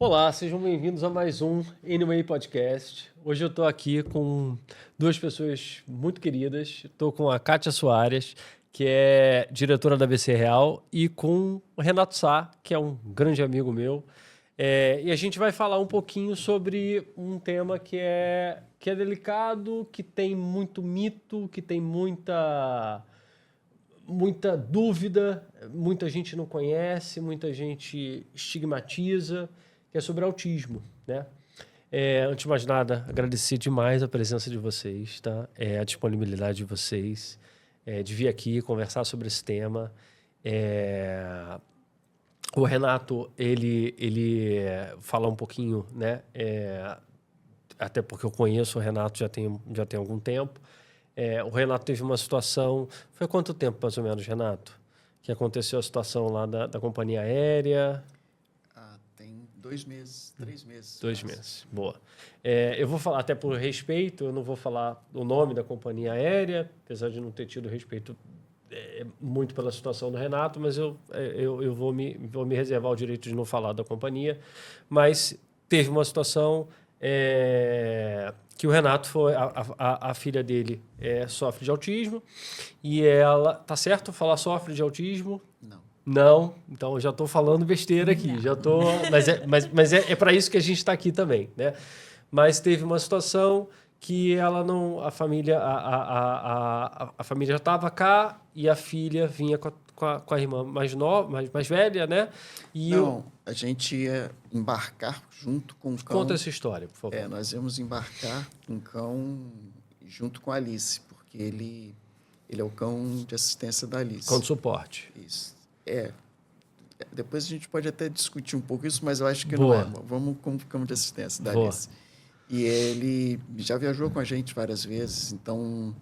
Olá, sejam bem-vindos a mais um Anyway Podcast. Hoje eu estou aqui com duas pessoas muito queridas. Estou com a Kátia Soares, que é diretora da BC Real, e com o Renato Sá, que é um grande amigo meu. E a gente vai falar um pouquinho sobre um tema que é delicado, que tem muito mito, que tem muita dúvida, muita gente não conhece, muita gente estigmatiza, que é sobre autismo, né? Antes de mais nada, agradecer demais a presença de vocês, tá? A disponibilidade de vocês, de vir aqui conversar sobre esse tema. O Renato, ele fala um pouquinho, né? Até porque eu conheço o Renato já tem algum tempo. O Renato teve uma situação... Foi há quanto tempo, mais ou menos, Renato? Que aconteceu a situação lá da companhia aérea? Tem 2 meses, 3 meses. 2 meses, boa. Eu vou falar, até por respeito, eu não vou falar o nome da companhia aérea, apesar de não ter tido respeito muito pela situação do Renato, mas eu vou me reservar o direito de não falar da companhia. Mas teve uma situação que o Renato foi... A filha dele sofre de autismo e ela... Tá certo falar sofre de autismo? Não. Não, então eu já estou falando besteira aqui, já tô, mas é para isso que a gente está aqui também, né? Mas teve uma situação que ela não, a família, a família já estava cá e a filha vinha com a irmã mais nova, mais velha, né? E Não, a gente ia embarcar junto com o cão. Conta essa história, por favor. Nós íamos embarcar com o cão junto com a Alice, porque ele é o cão de assistência da Alice. Com suporte. Isso. Depois a gente pode até discutir um pouco isso, mas eu acho que Boa. não é. Vamos com o cão de assistência da Boa. Alice. E ele já viajou com a gente várias vezes, então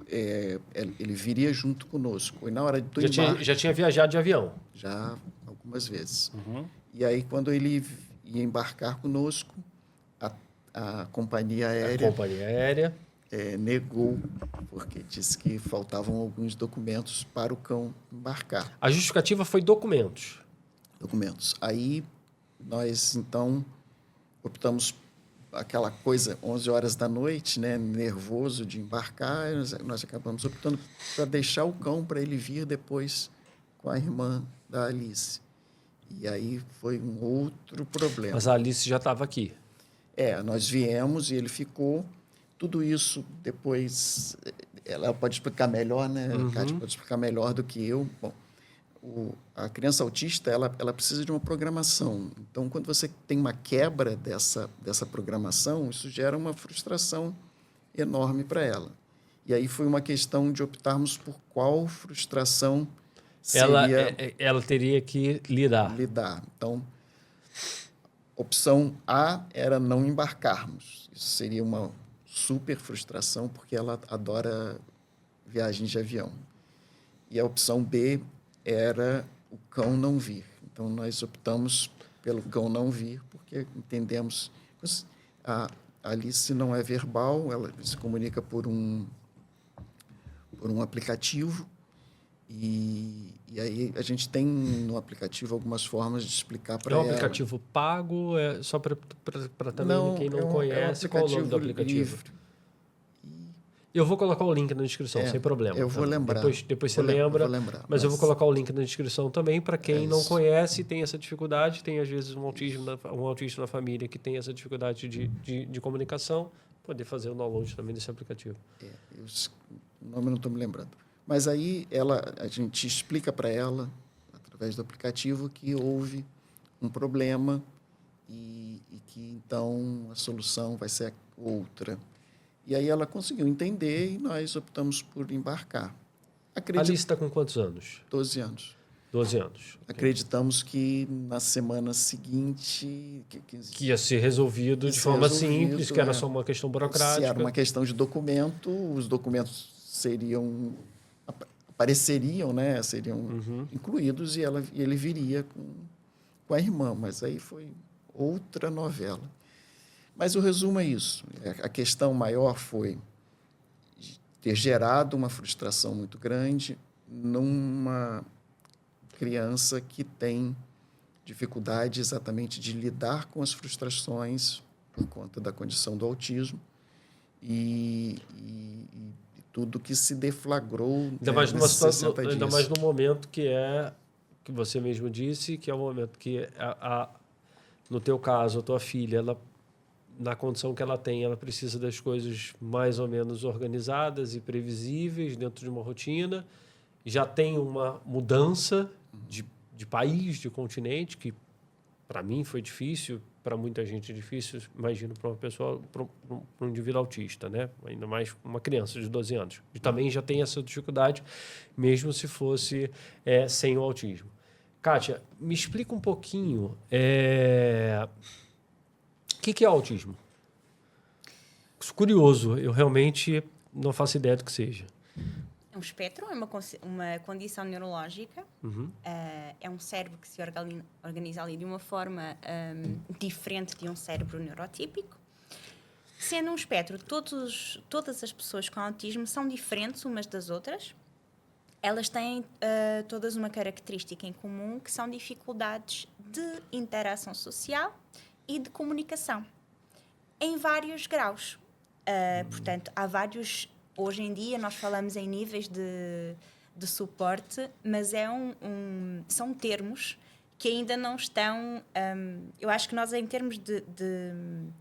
ele viria junto conosco. E na hora do embarque... Já tinha viajado de avião? Já algumas vezes. Uhum. E aí, quando ele ia embarcar conosco, a companhia aérea... A companhia aérea... negou, porque disse que faltavam alguns documentos para o cão embarcar. A justificativa foi documentos. Documentos. Aí, nós, então, optamos aquela coisa, 11 horas da noite, né, nervoso de embarcar, nós acabamos optando para deixar o cão para ele vir depois com a irmã da Alice. E aí foi um outro problema. Mas a Alice já estava aqui. Nós viemos e ele ficou. Tudo isso depois ela pode explicar melhor, né? Uhum. A Kátia pode explicar melhor do que eu. Bom, a criança autista ela precisa de uma programação. Então, quando você tem uma quebra dessa programação, isso gera uma frustração enorme para ela. E aí foi uma questão de optarmos por qual frustração seria... Ela teria que lidar. Então, opção A era não embarcarmos. Isso seria uma super frustração, porque ela adora viagens de avião. E a opção B era o cão não vir. Então, nós optamos pelo cão não vir, porque entendemos... A Alice não é verbal, ela se comunica por um aplicativo, e aí a gente tem no aplicativo algumas formas de explicar para ela. É um aplicativo pago? Só para também quem não conhece, qual é o nome do aplicativo? Livre. Eu vou colocar o link na descrição, sem problema. Eu vou lembrar. Depois você lembra, vou lembrar, mas eu vou colocar o link na descrição também para quem não conhece e tem essa dificuldade, tem às vezes um autista na família que tem essa dificuldade de comunicação, poder fazer o download também desse aplicativo. O nome eu não estou me lembrando. Mas aí a gente explica para ela, através do aplicativo, que houve um problema e que, então, a solução vai ser outra. E aí ela conseguiu entender e nós optamos por embarcar. A Alice está com quantos anos? 12 anos. 12 anos. Acreditamos que na semana seguinte... Que ia ser resolvido de forma simples, que era só uma questão burocrática. Se era uma questão de documento, os documentos apareceriam, né? Seriam incluídos e ele viria com a irmã. Mas aí foi outra novela. Mas o resumo é isso. A questão maior foi ter gerado uma frustração muito grande numa criança que tem dificuldade exatamente de lidar com as frustrações por conta da condição do autismo e tudo que se deflagrou Ainda mais numa nesses situação, 60 ainda dias. mais no momento que você mesmo disse, que é o momento que no teu caso, a tua filha, ela, na condição que ela tem, ela precisa das coisas mais ou menos organizadas e previsíveis dentro de uma rotina. Já tem uma mudança de país, de continente, que para mim foi difícil, para muita gente é difícil, imagino para uma pessoa, para um indivíduo autista, né? Ainda mais uma criança de 12 anos. E também já tem essa dificuldade, mesmo se fosse sem o autismo. Kátia, me explica um pouquinho o que é autismo? Curioso, eu realmente não faço ideia do que seja. É um espectro, é uma condição neurológica. É um cérebro que se organiza ali de uma forma diferente de um cérebro neurotípico. Sendo um espectro, todas as pessoas com autismo são diferentes umas das outras. Elas têm todas uma característica em comum, que são dificuldades de interação social e de comunicação, em vários graus. Portanto, há vários... Hoje em dia nós falamos em níveis de suporte, mas são termos que ainda não estão... eu acho que nós, em termos de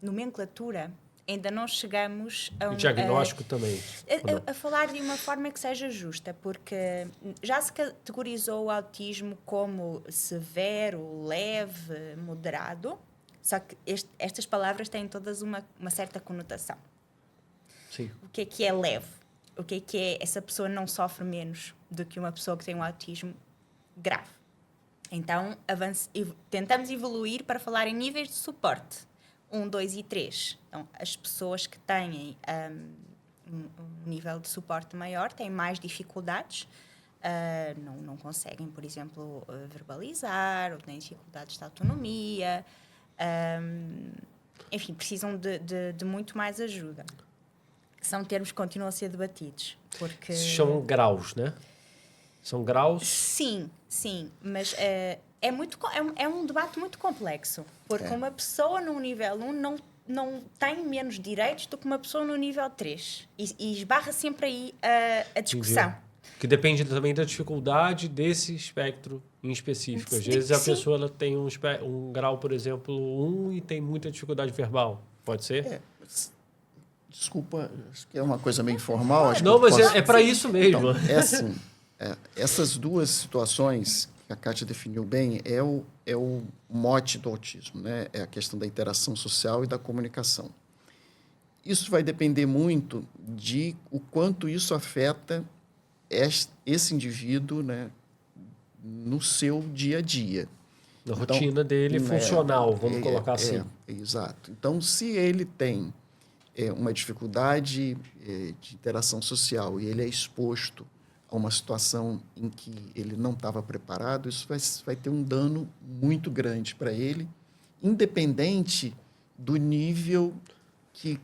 nomenclatura, ainda não chegamos a E diagnóstico também. a falar de uma forma que seja justa, porque já se categorizou o autismo como severo, leve, moderado, só que estas palavras têm todas uma certa conotação. Sim. O que é leve? O que é essa pessoa não sofre menos do que uma pessoa que tem um autismo grave? Então, tentamos evoluir para falar em níveis de suporte. 1, 2 e 3. Então, as pessoas que têm um nível de suporte maior têm mais dificuldades. Não conseguem, por exemplo, verbalizar, ou têm dificuldades de autonomia. Enfim, precisam de muito mais ajuda. São termos que continuam a ser debatidos. Porque... Se chamam graus, né? São graus? Sim, mas é um debate muito complexo, porque uma pessoa no nível 1 não tem menos direitos do que uma pessoa no nível 3. E esbarra sempre aí a discussão. Entendi. Que depende também da dificuldade desse espectro em específico. Às vezes a pessoa ela tem um grau, por exemplo, 1 e tem muita dificuldade verbal. Pode ser? Desculpa, acho que é uma coisa meio informal. Acho não, que mas é para isso mesmo. Então, assim, essas duas situações que a Kátia definiu bem é o mote do autismo, né? É a questão da interação social e da comunicação. Isso vai depender muito de o quanto isso afeta esse indivíduo, né, no seu dia a dia. Na rotina dele funcional, vamos colocar assim. Exato. Então, se ele tem uma dificuldade de interação social e ele é exposto a uma situação em que ele não estava preparado, isso vai ter um dano muito grande para ele, independente do nível que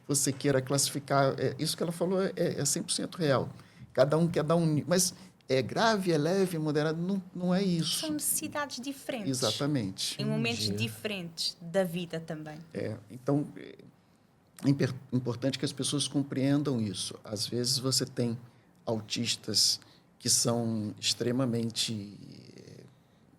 você queira classificar. Isso que ela falou é 100% real. Cada um quer dar um... Mas é grave, é leve, é moderado? Não é isso. São necessidades diferentes. Exatamente. Em momentos diferentes da vida também. Então, é importante que as pessoas compreendam isso. Às vezes você tem autistas que são extremamente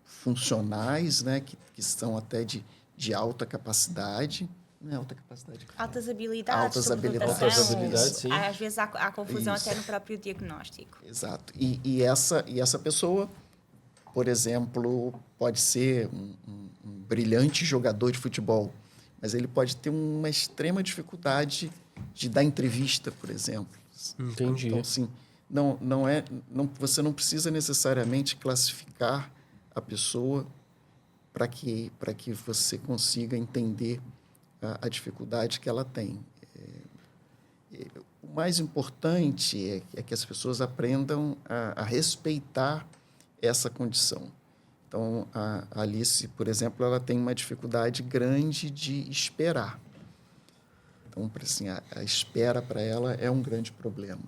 funcionais, né? que são até de alta capacidade. Não é alta capacidade? Altas habilidades. Altas habilidades, sim. Às vezes há confusão até no próprio diagnóstico. Exato. E essa pessoa, por exemplo, pode ser um brilhante jogador de futebol, mas ele pode ter uma extrema dificuldade de dar entrevista, por exemplo. Entendi. Então, assim, você não precisa necessariamente classificar a pessoa para que você consiga entender a dificuldade que ela tem. O mais importante é que as pessoas aprendam a respeitar essa condição. Então, a Alice, por exemplo, ela tem uma dificuldade grande de esperar. Então, assim, a espera para ela é um grande problema.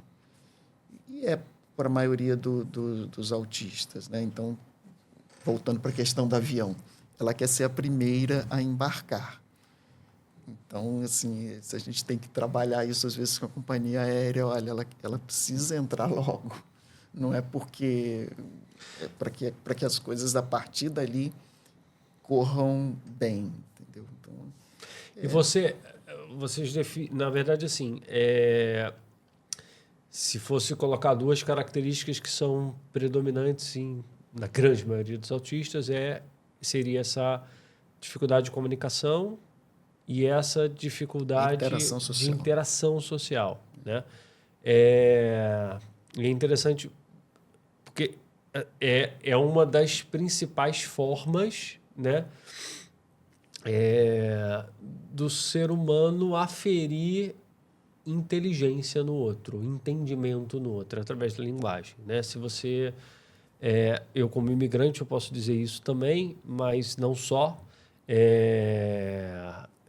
E é para a maioria dos autistas, né? Então, voltando para a questão do avião. ela quer ser a primeira a embarcar. Então, assim, se a gente tem que trabalhar isso, às vezes, com a companhia aérea, olha, ela precisa entrar logo. Não é porque... É para que as coisas, a partir dali, corram bem, entendeu? Então, E vocês na verdade, assim, se fosse colocar duas características que são predominantes na grande maioria dos autistas, seria essa dificuldade de comunicação e essa dificuldade de interação social, né? E é interessante porque é uma das principais formas, né, do ser humano aferir inteligência no outro, entendimento no outro, através da linguagem, né? Se você... eu, como imigrante, eu posso dizer isso também, mas não só.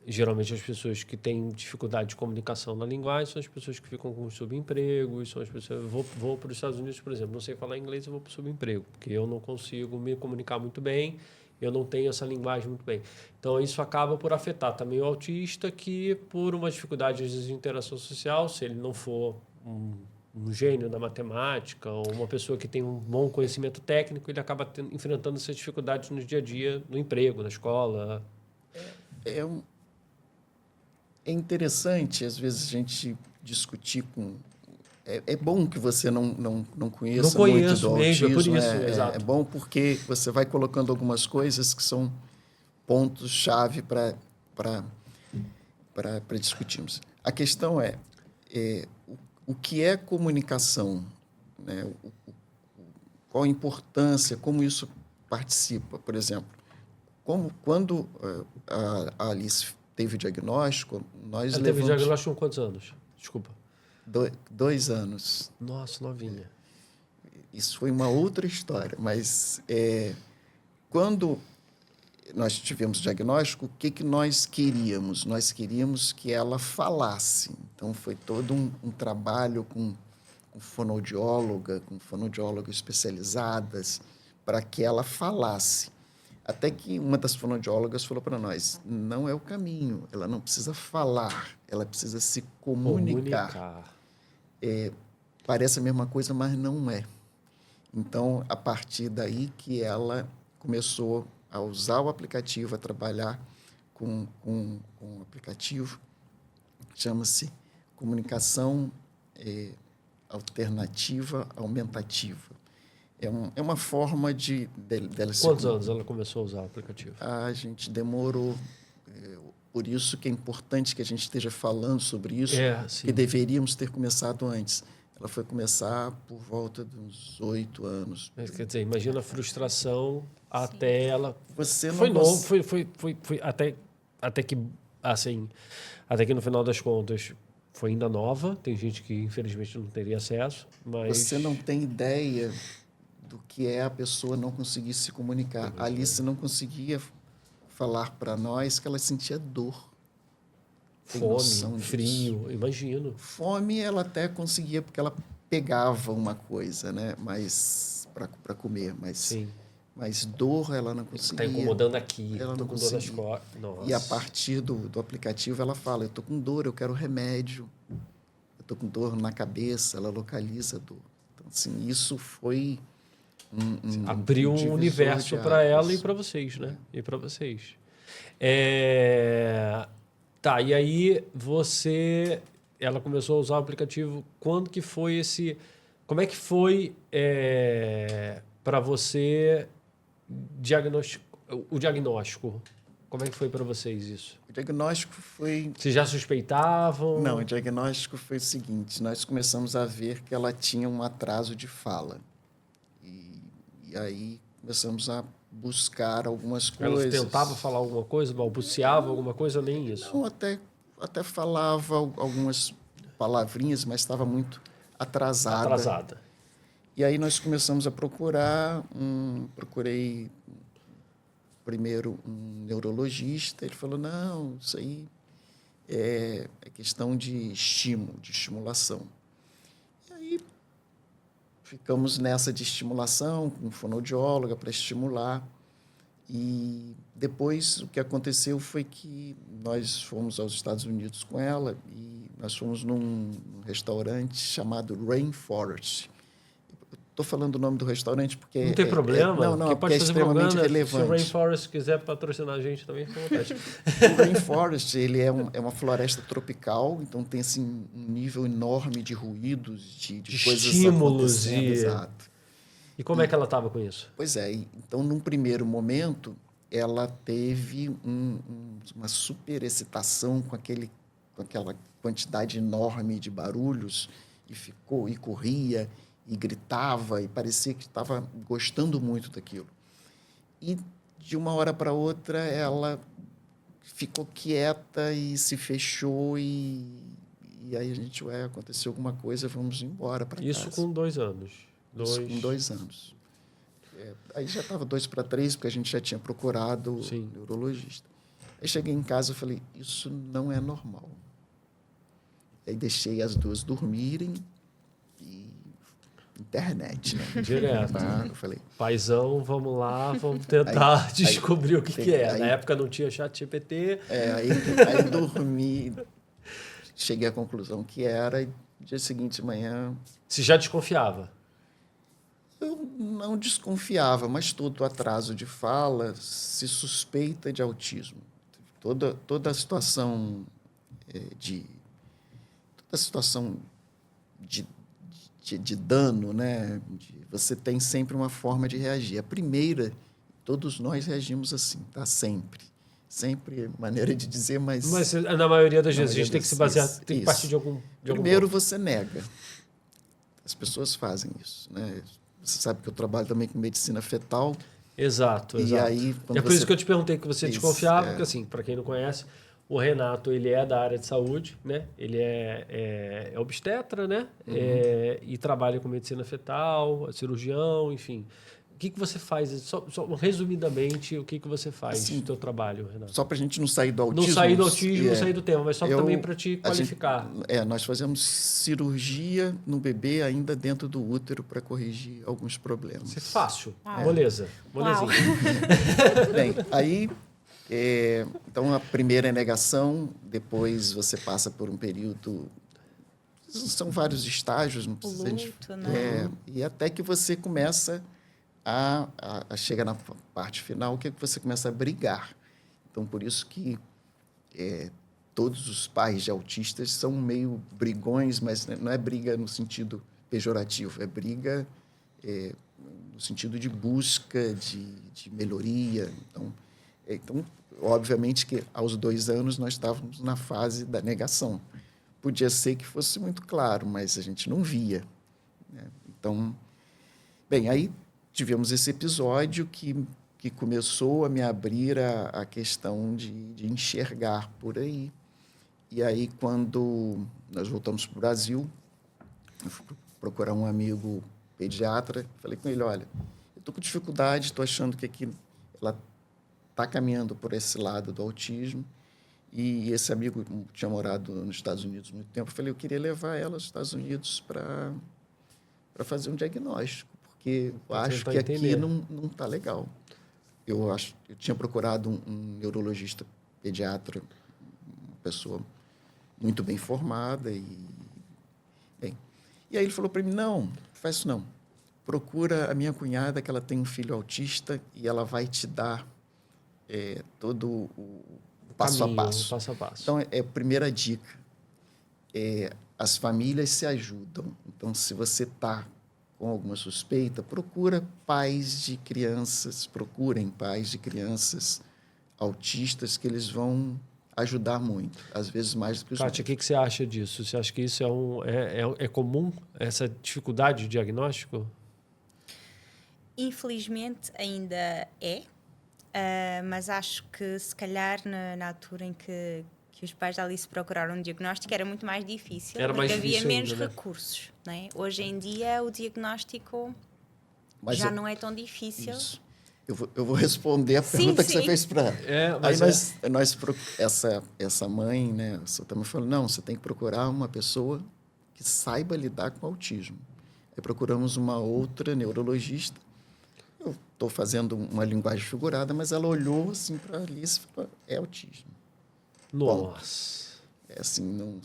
Geralmente, as pessoas que têm dificuldade de comunicação na linguagem são as pessoas que ficam com subempregos, são as pessoas... Eu vou para os Estados Unidos, por exemplo, não sei falar inglês, eu vou para o subemprego, porque eu não consigo me comunicar muito bem, eu não tenho essa linguagem muito bem. Então, isso acaba por afetar também o autista, que por uma dificuldade, às vezes, de interação social, se ele não for um gênio da matemática ou uma pessoa que tem um bom conhecimento técnico, ele acaba enfrentando essas dificuldades no dia a dia, no emprego, na escola. É interessante, às vezes, a gente discutir com... É bom que você não conheça muito do mesmo, autismo. É por isso, exato. É bom porque você vai colocando algumas coisas que são pontos-chave para discutirmos. A questão o que é comunicação, né? Qual a importância, como isso participa. Por exemplo, quando a Alice teve o diagnóstico, nós Ela teve o diagnóstico com quantos anos? Desculpa. 2 anos. Nossa, novinha. Isso foi uma outra história, mas quando nós tivemos o diagnóstico, o que nós queríamos? Nós queríamos que ela falasse. Então, foi todo um trabalho com fonoaudióloga, com fonoaudiólogas especializadas, para que ela falasse. Até que uma das fonoaudiólogas falou para nós, não é o caminho, ela não precisa falar, ela precisa se comunicar. Parece a mesma coisa, mas não é. Então, a partir daí que ela começou a usar o aplicativo, a trabalhar com um aplicativo, chama-se Comunicação Alternativa Aumentativa. É uma forma dela se... Quantos anos ela começou a usar o aplicativo? A gente demorou. Por isso que é importante que a gente esteja falando sobre isso, que deveríamos ter começado antes. Ela foi começar por volta de uns 8 anos. Quer dizer, imagina a frustração até ela... Você não foi novo, foi até que, assim, até que no final das contas foi ainda nova. Tem gente que, infelizmente, não teria acesso, mas... Você não tem ideia do que é a pessoa não conseguir se comunicar. A Alice não conseguia falar para nós que ela sentia dor. Fome, frio, imagino. Fome ela até conseguia, porque ela pegava uma coisa, né? Mas para comer, mas dor ela não conseguia. Está incomodando aqui, ela não com conseguia. dor nas costas. E a partir do aplicativo ela fala, eu estou com dor, eu quero remédio. Eu estou com dor na cabeça, ela localiza a dor. Então, assim, isso foi... abriu um universo para ela e para vocês, né? E para vocês. Tá, e aí ela começou a usar o aplicativo. Quando que foi esse... Como é que foi para você o diagnóstico? Como é que foi para vocês isso? O diagnóstico foi... Vocês já suspeitavam? Não, o diagnóstico foi o seguinte, nós começamos a ver que ela tinha um atraso de fala. E aí começamos a buscar algumas coisas. Ela tentava falar alguma coisa, balbuciava alguma coisa, nem isso? Não, até falava algumas palavrinhas, mas estava muito atrasada. E aí nós começamos a procurar. Procurei primeiro um neurologista. Ele falou, não, isso aí é questão de estímulo, de estimulação. E aí ficamos nessa de estimulação, com fonoaudióloga para estimular. E depois o que aconteceu foi que nós fomos aos Estados Unidos com ela e nós fomos num restaurante chamado Rainforest. Estou falando o nome do restaurante porque... Não tem problema? Não, porque porque é extremamente relevante. Se o Rainforest quiser patrocinar a gente também, fica à vontade. O Rainforest, ele é uma floresta tropical, então tem assim, um nível enorme de ruídos, de coisas estímulos. Exato. E como é que ela estava com isso? Pois é. Então, num primeiro momento, ela teve uma super excitação com aquela quantidade enorme de barulhos e corria e gritava e parecia que estava gostando muito daquilo. E de uma hora para outra ela ficou quieta e se fechou e aí a gente, aconteceu alguma coisa, vamos embora para casa. Isso com 2 anos. Isso com 2 anos. Aí já estava 2 para 3, porque a gente já tinha procurado neurologista. Aí cheguei em casa e falei, isso não é normal. Aí deixei as duas dormirem e internet, né? Direto. Eu falei, paizão, vamos lá, vamos tentar descobrir o que é. Na época não tinha ChatGPT. Aí dormi, cheguei à conclusão que era, e dia seguinte de manhã... Você já desconfiava? Eu não desconfiava, mas todo atraso de fala se suspeita de autismo. Toda a situação de dano, né? Você tem sempre uma forma de reagir. A primeira, todos nós reagimos assim, tá? Sempre. Sempre maneira de dizer, mas na maioria das vezes a gente tem que se basear, tem que partir de algum... Primeiro você nega. As pessoas fazem isso, né? Você sabe que eu trabalho também com medicina fetal. Exato. E aí, é por isso que eu te perguntei que você desconfiava, porque assim, para quem não conhece, o Renato, ele é da área de saúde, né? Ele é obstetra, né? Uhum. E trabalha com medicina fetal, cirurgião, enfim. O que você faz? Só resumidamente, o que você faz assim, no seu trabalho, Renato? Só para a gente não sair do autismo. Não sair do autismo, não sair do tema, mas só também para te qualificar. Nós fazemos cirurgia no bebê ainda dentro do útero para corrigir alguns problemas. Isso é fácil. Moleza. Molezinha. Bem, aí... então, a primeira é negação, depois você passa por um período... São vários estágios, não precisa... Luto, né? E até que você começa... chega na parte final, que você começa a brigar. Então, por isso que todos os pais de autistas são meio brigões, mas não é briga no sentido pejorativo, é briga no sentido de busca, de melhoria. Então, obviamente que aos 2 anos nós estávamos na fase da negação. Podia ser que fosse muito claro, mas a gente não via, né? Então, bem, aí tivemos esse episódio que começou a me abrir a questão de enxergar por aí. E aí, quando nós voltamos para o Brasil, eu fui procurar um amigo pediatra, falei com ele, olha, eu estou com dificuldade, estou achando que aqui ela está caminhando por esse lado do autismo. E esse amigo tinha morado nos Estados Unidos há muito tempo. Eu falei, eu queria levar ela aos Estados Unidos para fazer um diagnóstico, porque eu acho que aqui não está legal. Eu tinha procurado um neurologista pediatra, uma pessoa muito bem formada. E aí ele falou para mim, não faz isso não. Procura a minha cunhada, que ela tem um filho autista, e ela vai te dar todo o passo a passo. Então, a primeira dica. As famílias se ajudam. Então, se você está com alguma suspeita, procurem pais de crianças autistas, que eles vão ajudar muito, às vezes mais do que os Kátia, o que você acha disso? Você acha que isso é comum, essa dificuldade de diagnóstico? Infelizmente, ainda é. Mas acho que, se calhar, na altura em que os pais da Alice procuraram um diagnóstico, era muito mais difícil, porque havia menos recursos. Né? Hoje em dia, o diagnóstico já não é tão difícil. Isso. Eu vou responder a pergunta que você fez para ela. Aí essa mãe, né, você também falou, não, você tem que procurar uma pessoa que saiba lidar com o autismo. Aí procuramos uma outra neurologista. eu estou fazendo uma linguagem figurada, mas ela olhou assim para a Alice e falou, é autismo. Nossa. É assim, não...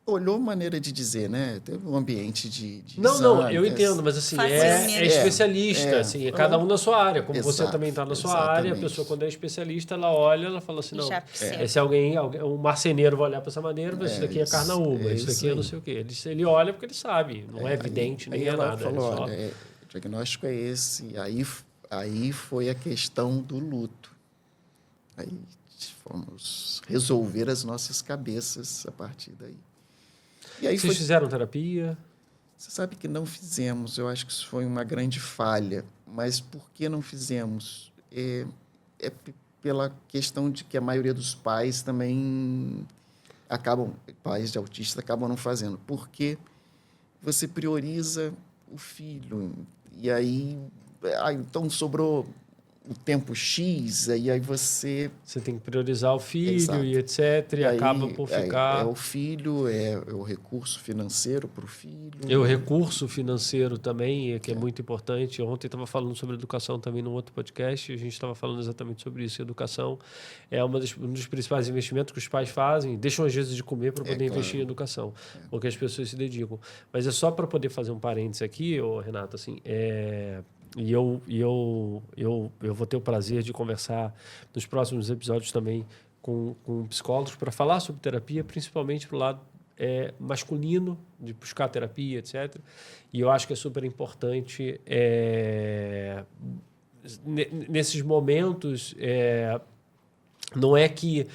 Olhou maneira de dizer, né? Teve um ambiente de Não, exame, eu entendo, mas assim, Facilmente. é especialista, assim, é cada um na sua área. Como você Exato, também está na sua área, a exatamente. pessoa, quando é especialista, ela olha, ela fala assim, E não, já percebe. esse alguém, um marceneiro vai olhar para essa maneira, mas isso daqui é carnaúba, isso daqui é não sei o quê. Ele olha porque ele sabe, não é evidente, nem aí é ela nada. falou, é só... olha, o diagnóstico é esse. Aí foi a questão do luto. Aí fomos resolver as nossas cabeças a partir daí. E aí Vocês fizeram terapia? Você sabe que não fizemos. Eu acho que isso foi uma grande falha. Mas por que não fizemos? Pela questão de que a maioria dos pais também pais de autistas acabam não fazendo. Porque você prioriza o filho. E aí, então sobrou o tempo X, e aí você... Você tem que priorizar o filho Exato. e etc. E aí, acaba por ficar... É o filho, é o recurso financeiro para o filho. E o recurso financeiro também, que é muito importante. Ontem estava falando sobre educação também num outro podcast, e a gente estava falando exatamente sobre isso. Educação é um dos principais investimentos que os pais fazem, deixam às vezes de comer para poder investir em educação, porque as pessoas se dedicam. Mas é só para poder fazer um parênteses aqui, Renato, assim, e eu vou ter o prazer de conversar nos próximos episódios também com psicólogos para falar sobre terapia, principalmente para o lado masculino, de buscar terapia, etc. E eu acho que é super importante nesses momentos. Não é que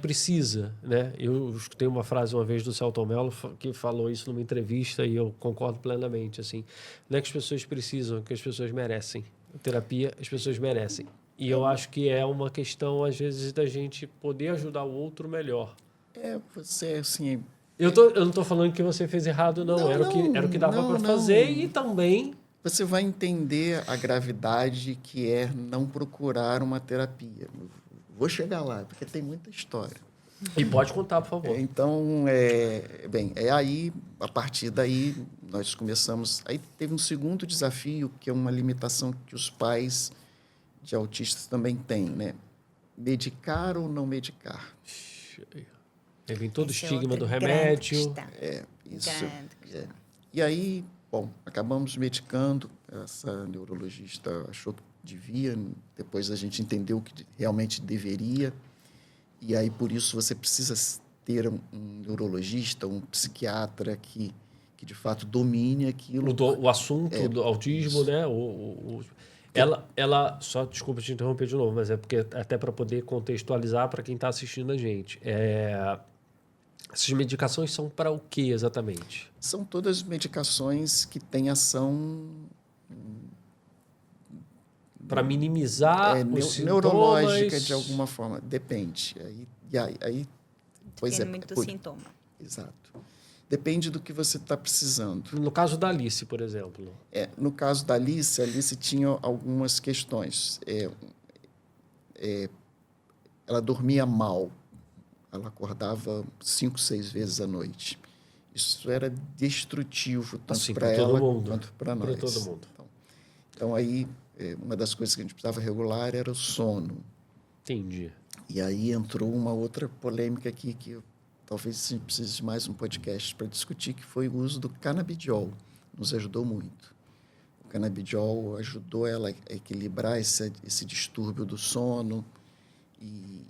precisa, né? Eu escutei uma frase uma vez do Celton Mello que falou isso numa entrevista e eu concordo plenamente, assim. Não é que as pessoas precisam, é que as pessoas merecem. A terapia, as pessoas merecem. E eu acho que é uma questão, às vezes, da gente poder ajudar o outro melhor. Você, assim... Eu não estou falando que você fez errado, não. Era o que dava para fazer e também... Você vai entender a gravidade que é não procurar uma terapia. Vou chegar lá, porque tem muita história. E pode contar, por favor. Então, aí, a partir daí, nós começamos... Aí teve um segundo desafio, que é uma limitação que os pais de autistas também têm, né? Medicar ou não medicar. Aí vem todo o Esse é estigma outra do grande remédio. questão. Isso. Grande questão. E aí, bom, acabamos medicando. Essa neurologista achou que devia, depois a gente entendeu que realmente deveria. E aí, por isso, você precisa ter um neurologista, um psiquiatra que de fato domine aquilo. O assunto do autismo, né? Ela só, desculpa te interromper de novo, mas é porque até para poder contextualizar para quem está assistindo a gente. Essas medicações são para o que exatamente? São todas medicações que têm ação... Para minimizar os sintomas... Neurológica, de alguma forma. Depende. Depende muito do sintoma. Exato. Depende do que você está precisando. No caso da Alice, por exemplo. No caso da Alice, a Alice tinha algumas questões. Ela dormia mal. Ela acordava 5, 6 vezes à noite. Isso era destrutivo, tanto para ela quanto para nós. Para todo mundo. Então, aí, uma das coisas que a gente precisava regular era o sono. Entendi. E aí entrou uma outra polêmica aqui, que talvez a gente precise de mais um podcast para discutir, que foi o uso do canabidiol. Nos ajudou muito. O canabidiol ajudou ela a equilibrar esse distúrbio do sono. E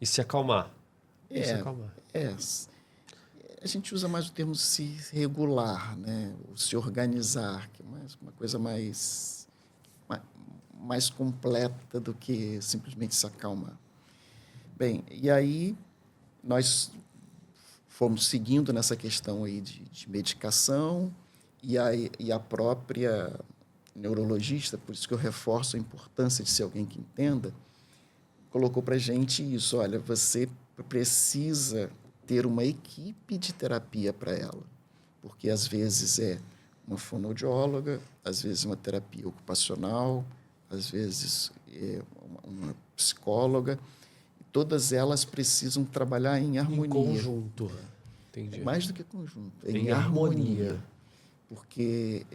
se acalmar. Se acalmar. A gente usa mais o termo se regular, né? O se organizar, que é uma coisa mais completa do que simplesmente se acalmar. Bem, e aí nós fomos seguindo nessa questão aí de medicação e a própria neurologista, por isso que eu reforço a importância de ser alguém que entenda, colocou para a gente isso, olha, você precisa ter uma equipe de terapia para ela, porque às vezes é uma fonoaudióloga, às vezes uma terapia ocupacional, às vezes é uma psicóloga, todas elas precisam trabalhar em harmonia. Em conjunto. Entendi. Mais do que conjunto, em harmonia. Porque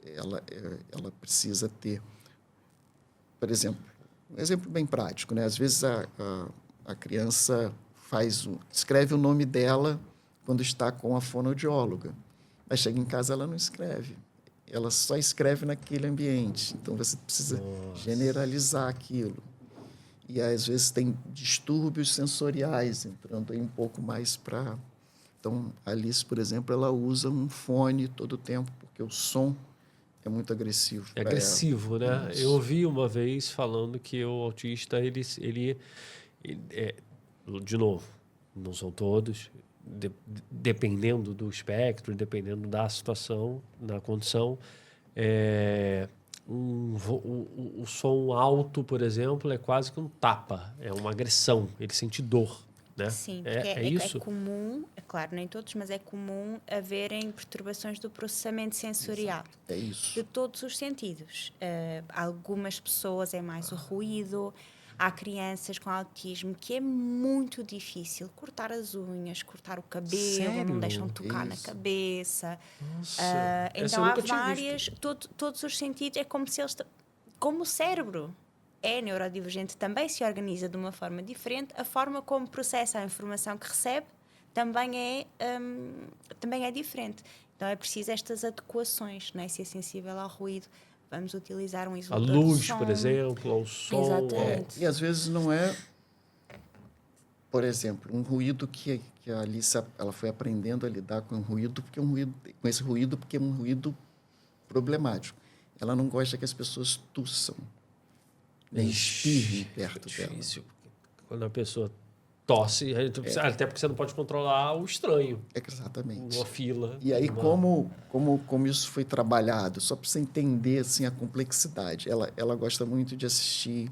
ela precisa ter, por exemplo, um exemplo bem prático, né? Às vezes a criança escreve o nome dela quando está com a fonoaudióloga, mas chega em casa ela não escreve. Ela só escreve naquele ambiente. Então, você precisa generalizar aquilo. E, às vezes, tem distúrbios sensoriais, entrando aí um pouco mais para... Então, a Alice, por exemplo, ela usa um fone todo o tempo, porque o som é muito agressivo É para agressivo, ela. né? Isso. Eu ouvi uma vez falando que o autista, de novo, não são todos, dependendo do espectro, dependendo da situação, da condição, o som alto, por exemplo, é quase que um tapa, é uma agressão, ele sente dor, né? Sim, porque É isso? é comum, é claro, nem todos, mas é comum haverem perturbações do processamento sensorial. É isso. De todos os sentidos. Algumas pessoas é mais o ruído. Há crianças com autismo que é muito difícil cortar as unhas, cortar o cabelo, Sério? não deixam tocar na Isso. cabeça. Nossa, essa eu Então há nunca tinha várias, visto. todos os sentidos, é como se eles, como o cérebro é neurodivergente, também se organiza de uma forma diferente, a forma como processa a informação que recebe também é diferente. Então é preciso estas adequações, não é? Se é sensível ao ruído, vamos utilizar um A isolador luz, de som. por exemplo, ao som. Exatamente. E, às vezes, não é... Por exemplo, um ruído que a Alice ela foi aprendendo a lidar com com esse ruído, porque é um ruído problemático. Ela não gosta que as pessoas tussam, nem espirrem perto dela. Difícil. Quando a pessoa tosse, até porque você não pode controlar o estranho. Exatamente. Uma fila. E aí, como isso foi trabalhado, só para você entender assim, a complexidade. Ela gosta muito de assistir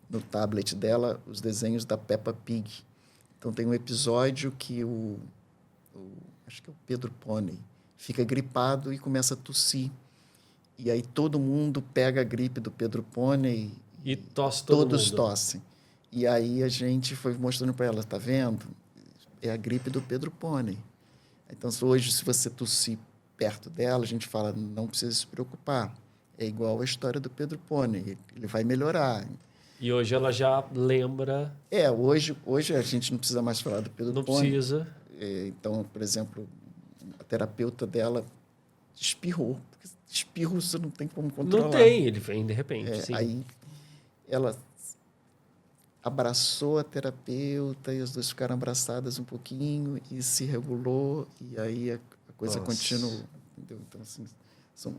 no tablet dela os desenhos da Peppa Pig. Então, tem um episódio que acho que é o Pedro Pônei, fica gripado e começa a tossir. E aí todo mundo pega a gripe do Pedro Pônei e tosse todo todos mundo. tossem. E aí a gente foi mostrando para ela, tá vendo? É a gripe do Pedro Pônei. Então, hoje, se você tossir perto dela, a gente fala, não precisa se preocupar. É igual a história do Pedro Pônei, ele vai melhorar. E hoje ela já lembra... Hoje a gente não precisa mais falar do Pedro Não Pônei. precisa. Então, por exemplo, a terapeuta dela espirrou. Espirro você não tem como controlar. Não tem, ele vem de repente, sim. Aí ela abraçou a terapeuta e as duas ficaram abraçadas um pouquinho e se regulou e aí a coisa continuou. Entendeu? Então, assim,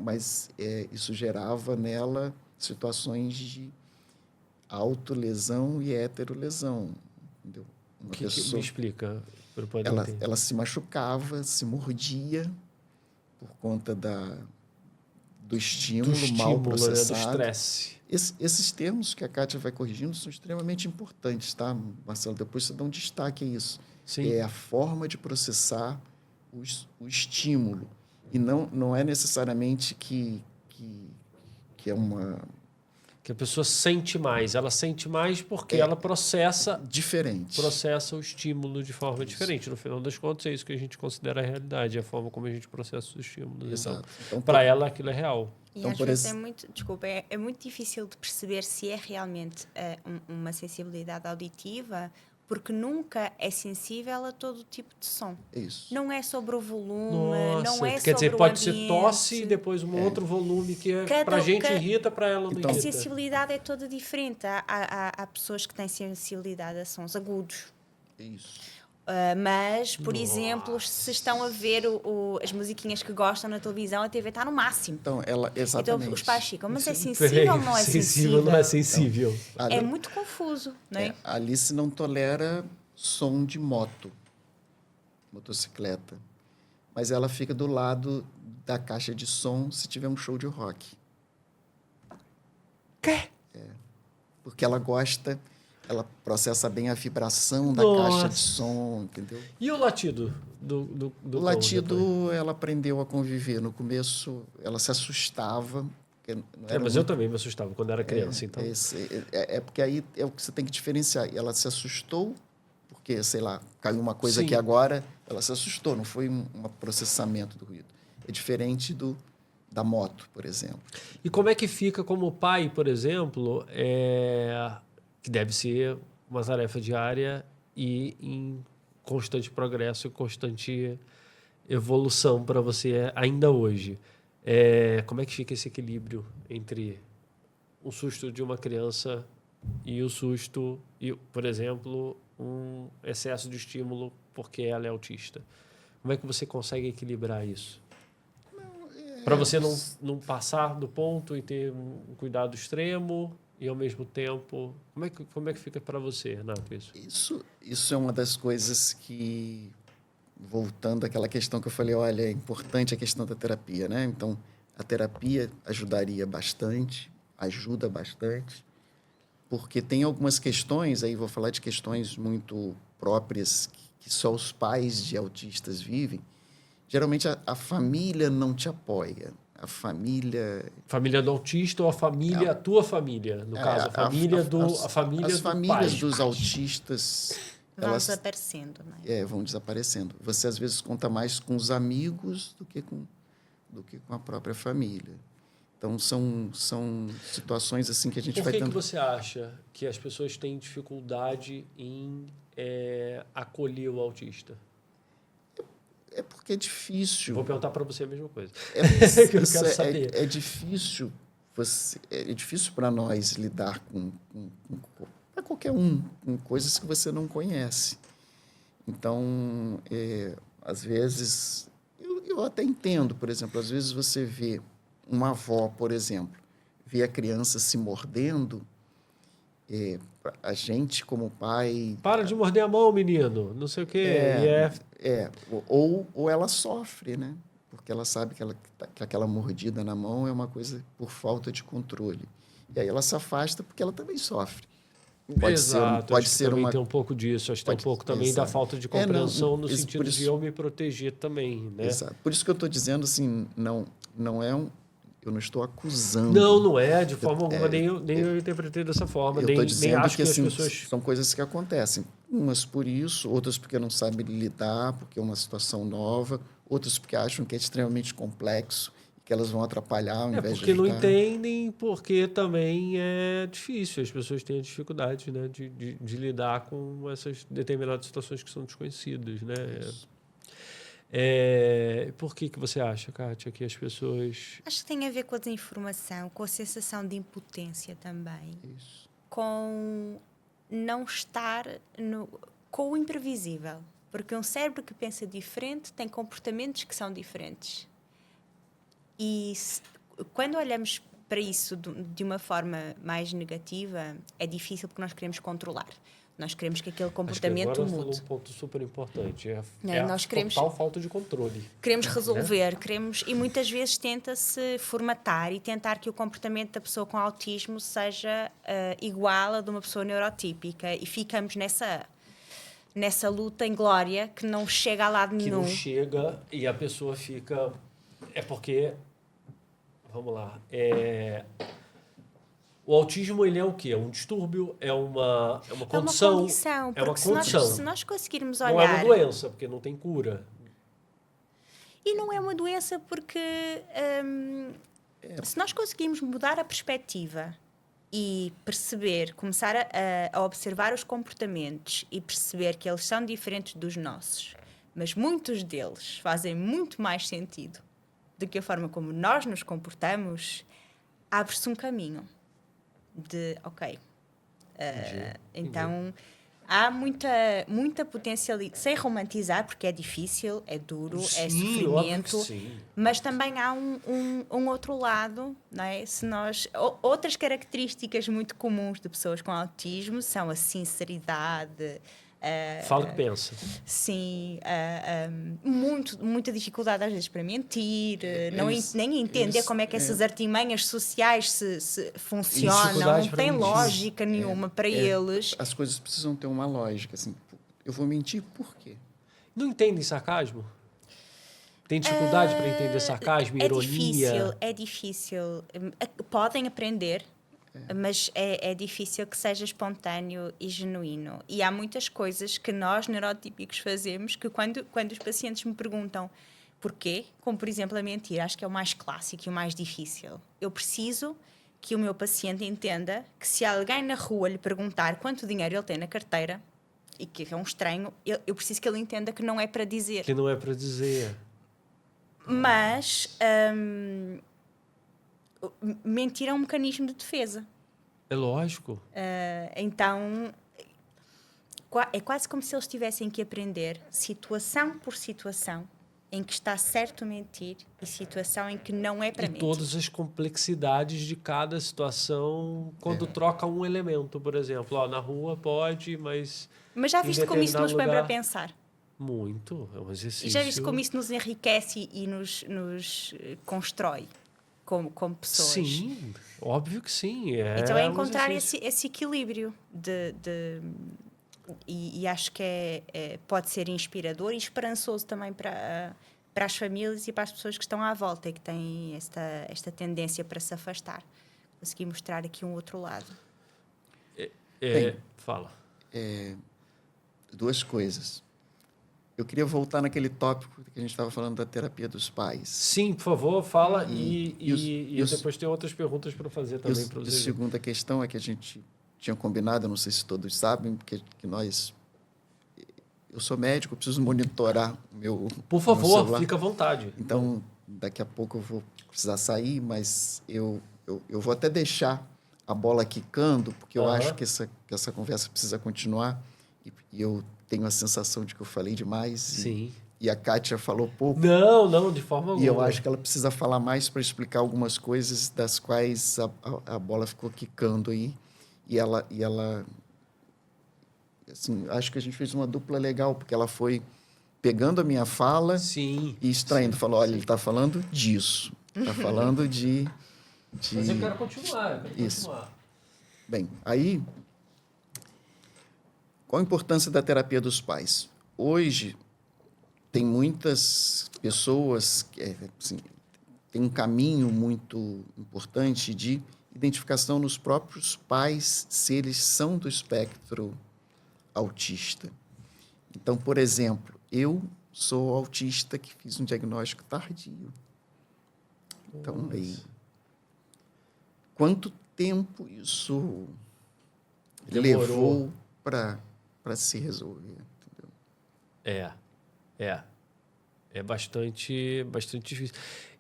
mas isso gerava nela situações de autolesão e heterolesão. Entendeu? O que me explica? Ela se machucava, se mordia por conta do estímulo mal processado. Né? Do estresse. Esses termos que a Kátia vai corrigindo são extremamente importantes, tá, Marcelo? Depois você dá um destaque a isso. Sim. É a forma de processar o estímulo. E não é necessariamente que é uma... Que a pessoa sente mais. Ela sente mais porque ela processa... Diferente. Processa o estímulo de forma diferente. No final das contas, é isso que a gente considera a realidade. É a forma como a gente processa os estímulos. Exato. Então, para ela, aquilo é real. E então, às vezes é muito difícil de perceber se é realmente uma sensibilidade auditiva, porque nunca é sensível a todo tipo de som. Isso. Não é sobre o volume, Nossa, não é quer sobre dizer, o pode ambiente. ser tosse e depois um outro volume que para a gente irrita, para ela não Então, irrita. A sensibilidade é toda diferente. Há pessoas que têm sensibilidade a sons agudos. Isso. Mas, por exemplo, se estão a ver as musiquinhas que gostam na televisão, a TV está no máximo. Então, exatamente. Então os pais ficam, mas é sensível, não é sensível? Não é sensível. Então, é muito confuso, não é? A Alice não tolera som de motocicleta. Mas ela fica do lado da caixa de som se tiver um show de rock. Quê? Porque ela gosta... Ela processa bem a vibração da caixa de som, entendeu? E o latido do O latido, ela aprendeu a conviver. No começo, ela se assustava. Mas eu também me assustava quando era criança, então. Porque aí é o que você tem que diferenciar. Ela se assustou, porque, sei lá, caiu uma coisa Sim. aqui agora, ela se assustou, não foi um processamento do ruído. É diferente da moto, por exemplo. E como é que fica como pai, por exemplo, que deve ser uma tarefa diária e em constante progresso, constante evolução para você ainda hoje. Como é que fica esse equilíbrio entre o susto de uma criança e o susto, e, por exemplo, um excesso de estímulo porque ela é autista? Como é que você consegue equilibrar isso? Para você não passar do ponto e ter um cuidado extremo e, ao mesmo tempo... Como é que fica para você, Renato, isso? Isso é uma das coisas que, voltando àquela questão que eu falei, olha, é importante a questão da terapia, né? Então, a terapia ajuda bastante, porque tem algumas questões, aí vou falar de questões muito próprias que só os pais de autistas vivem. Geralmente a família não te apoia. A família... Família do autista ou a tua família? No caso, a família as do famílias pai. dos autistas... Vão desaparecendo, não é? Vão desaparecendo. Você, às vezes, conta mais com os amigos do que com a própria família. Então, são situações assim que a gente vai... Por que você acha que as pessoas têm dificuldade em acolher o autista? É porque é difícil. Vou perguntar para você a mesma coisa. Que eu quero saber. É difícil para nós lidar para qualquer com coisas que você não conhece. Então, às vezes, eu até entendo, por exemplo, às vezes você vê uma avó, por exemplo, vê a criança se mordendo, a gente, como pai... Para de morder a mão, menino, não sei o quê. Ou ela sofre, né? Porque ela sabe que aquela mordida na mão é uma coisa por falta de controle. E aí ela se afasta porque ela também sofre. Pode ser também tem um pouco disso. Acho que tem um pouco também da falta de compreensão no sentido de eu me proteger também, né? Exato. Por isso que eu estou dizendo assim, não é eu não estou acusando. Não é, de forma alguma, nem eu interpretei dessa forma. Eu estou dizendo acho que assim, as pessoas... são coisas que acontecem. Umas por isso, outras porque não sabem lidar, porque é uma situação nova, outras porque acham que é extremamente complexo, que elas vão atrapalhar ao invés de porque ajudar. não entendem, porque também é difícil. As pessoas têm a dificuldade, né, de lidar com essas determinadas situações que são desconhecidas, né? Por que você acha, Kátia, que as pessoas... Acho que tem a ver com a desinformação, com a sensação de impotência também. Isso. Com não estar com o imprevisível. Porque um cérebro que pensa diferente tem comportamentos que são diferentes. E quando olhamos para isso de uma forma mais negativa, é difícil porque nós queremos controlar. Nós queremos que aquele comportamento mude. Falou um ponto super importante. Nós queremos, total falta de controle. Queremos resolver, e muitas vezes tenta-se formatar e tentar que o comportamento da pessoa com autismo seja igual a de uma pessoa neurotípica. E ficamos nessa luta inglória que não chega a lado nenhum. Que não chega e a pessoa fica... É porque... Vamos lá. O autismo, ele é o quê? É um distúrbio? É uma condição? É uma condição. É uma condição. Se nós conseguirmos olhar... Não é uma doença, porque não tem cura. E não é uma doença porque... se nós conseguirmos mudar a perspectiva e perceber, começar a observar os comportamentos e perceber que eles são diferentes dos nossos, mas muitos deles fazem muito mais sentido do que a forma como nós nos comportamos, abre-se um caminho de, então há muita potencialidade, sem romantizar, porque é difícil, é duro, é sofrimento, mas também há um outro lado, não é? Outras características muito comuns de pessoas com autismo são a sinceridade. Fala o que pensa. Sim, muita dificuldade às vezes para mentir, nem entender como é que essas artimanhas sociais se funcionam, não tem lógica nenhuma para eles. As coisas precisam ter uma lógica, assim, eu vou mentir por quê? Não entendem sarcasmo? Tem dificuldade para entender sarcasmo, ironia? É difícil. Podem aprender, mas é difícil que seja espontâneo e genuíno. E há muitas coisas que nós, neurotípicos, fazemos que quando os pacientes me perguntam porquê, como por exemplo a mentira, acho que é o mais clássico e o mais difícil. Eu preciso que o meu paciente entenda que se alguém na rua lhe perguntar quanto dinheiro ele tem na carteira e que é um estranho, eu preciso que ele entenda que não é para dizer. Que não é para dizer. Mas mentir é um mecanismo de defesa. É lógico. Então é quase como se eles tivessem que aprender situação por situação em que está certo mentir e situação em que não é para E mentir. todas as complexidades de cada situação quando troca um elemento, por exemplo. Ó, na rua pode, mas já em viste como isso nos põe determinado para lugar... pensar? Muito. É um exercício. E já viste como isso nos enriquece e nos constrói como pessoas? Sim, óbvio que sim. Então é um encontrar exercício. esse equilíbrio e acho que pode ser inspirador e esperançoso também para as famílias e para as pessoas que estão à volta e que têm esta tendência para se afastar. Consegui mostrar aqui um outro lado. Fala. Duas coisas. Eu queria voltar naquele tópico que a gente estava falando da terapia dos pais. Sim, por favor, fala E depois tem outras perguntas para fazer também para E a você. segunda questão é que a gente tinha combinado, não sei se todos sabem, porque que nós... Eu sou médico, eu preciso monitorar o meu Por meu favor, celular. fica à vontade. Então, daqui a pouco eu vou precisar sair, mas eu vou até deixar a bola quicando, porque eu acho que essa conversa precisa continuar. E eu tenho a sensação de que eu falei demais. Sim. E a Kátia falou pouco. Não, de forma alguma. E eu acho que ela precisa falar mais para explicar algumas coisas das quais a bola ficou quicando aí. E ela assim, acho que a gente fez uma dupla legal, porque ela foi pegando a minha fala Sim. e extraindo. Sim, falou, olha, ele está falando disso. Está falando de... Mas eu quero continuar, Isso. Bem, aí... Qual a importância da terapia dos pais? Hoje, tem muitas pessoas que assim, tem um caminho muito importante de identificação nos próprios pais se eles são do espectro autista. Então, por exemplo, eu sou autista que fiz um diagnóstico tardio. Então, aí, quanto tempo isso levou para se resolver? Entendeu? É bastante difícil.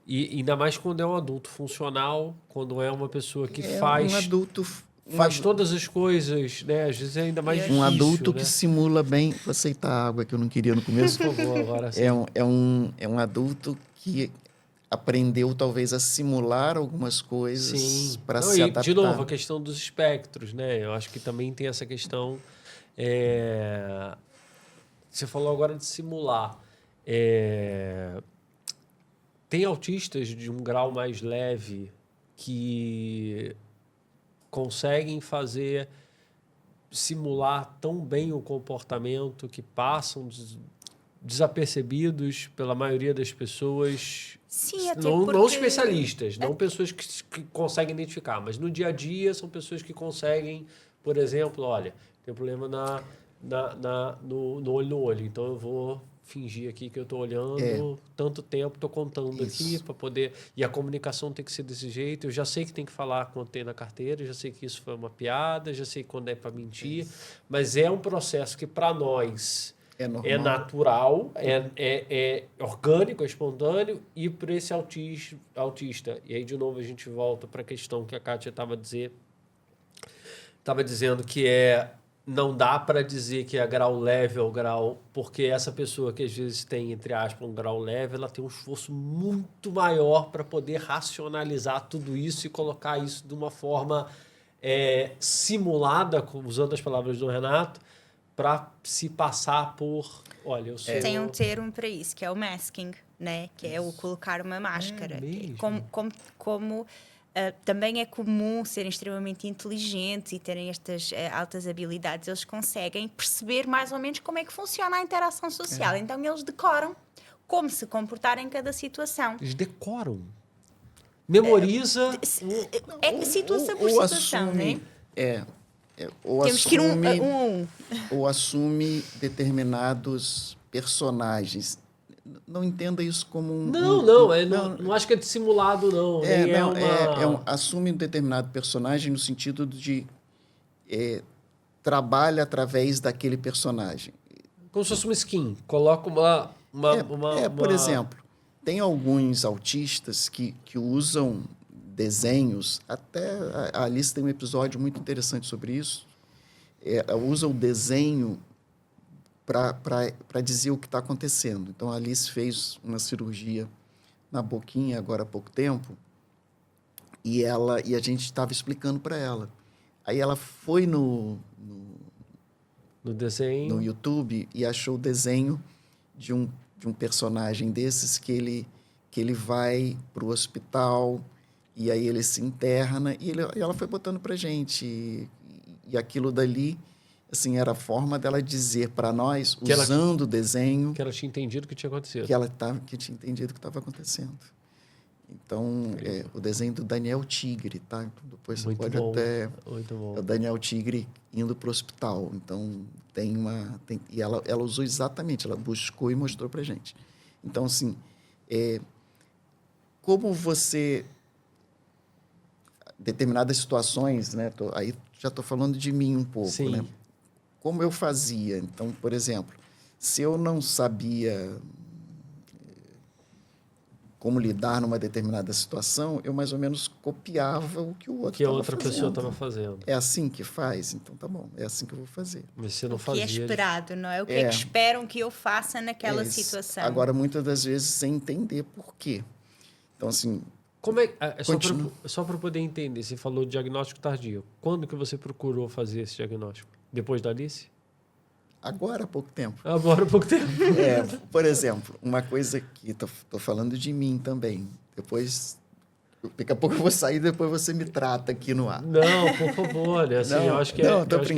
E ainda mais quando é um adulto funcional, quando é uma pessoa que faz... Um adulto... Faz todas as coisas, né? Às vezes é ainda mais difícil, um adulto né? que simula bem... Vou aceitar a água que eu não queria no começo. Por favor, agora sim. É um adulto que aprendeu, talvez, a simular algumas coisas para se adaptar. De novo, a questão dos espectros, né? Eu acho que também tem essa questão... Você falou agora de simular. Tem autistas de um grau mais leve que conseguem simular tão bem o comportamento que passam desapercebidos pela maioria das pessoas. Sim, até não especialistas, não pessoas que conseguem identificar, mas no dia a dia são pessoas que conseguem, por exemplo, olha, tem um problema no olho no olho, então eu vou fingir aqui que eu estou olhando tanto tempo, estou contando aqui para poder... E a comunicação tem que ser desse jeito. Eu já sei que tem que falar quando tem na carteira, já sei que isso foi uma piada, já sei quando é para mentir, mas é um processo que para nós é natural, é orgânico, é espontâneo, e para esse autista. E aí, de novo, a gente volta para a questão que a Kátia estava dizendo que não dá para dizer que é grau leve ou grau... Porque essa pessoa que às vezes tem, entre aspas, um grau leve, ela tem um esforço muito maior para poder racionalizar tudo isso e colocar isso de uma forma simulada, usando as palavras do Renato, para se passar por... Olha, eu sou... Tem um termo para isso, que é o masking, né? Que é o colocar uma máscara. Também é comum serem extremamente inteligentes e terem estas altas habilidades. Eles conseguem perceber mais ou menos como é que funciona a interação social. Então, eles decoram como se comportar em cada situação. Eles decoram. Memoriza... situação por situação, assume, né? Temos que ir um. Ou assume determinados personagens. não entenda isso como um... Não acho que é dissimulado, não. Assume um determinado personagem no sentido de trabalha através daquele personagem. Como se fosse uma skin. Coloca Por exemplo, tem alguns autistas que usam desenhos, até a Alice tem um episódio muito interessante sobre isso, usa o desenho para dizer o que está acontecendo. Então, a Alice fez uma cirurgia na boquinha agora há pouco tempo e a gente estava explicando para ela. Aí ela foi no desenho, no YouTube, e achou o desenho de um personagem desses que ele vai para o hospital e aí ele se interna e ela foi botando para gente e aquilo dali, assim, era a forma dela dizer para nós, usando o desenho... Que ela tinha entendido o que tinha acontecido. Que tinha entendido o que estava acontecendo. Então, o desenho do Daniel Tigre, tá? Então, depois você pode até... Muito bom. É o Daniel Tigre indo para o hospital. Então, e ela usou exatamente, ela buscou e mostrou para gente. Então, assim, como você... Determinadas situações, né? Aí já estou falando de mim um pouco, Sim. né? Como eu fazia? Então, por exemplo, se eu não sabia como lidar numa determinada situação, eu mais ou menos copiava o que o outro estava fazendo. Que a outra pessoa estava fazendo. É assim que faz? Então tá bom, é assim que eu vou fazer. Mas você não fazia. O que é esperado, não é? O que é que esperam que eu faça naquela situação. Agora, muitas das vezes, sem entender por quê. Então, assim... Só para poder entender, você falou de diagnóstico tardio. Quando que você procurou fazer esse diagnóstico? Depois da Alice? Agora há pouco tempo. Agora há pouco tempo. Por exemplo, uma coisa que estou falando de mim também. Depois, daqui a pouco eu vou sair, depois você me trata aqui no ar. Não, por favor. Assim, eu acho que é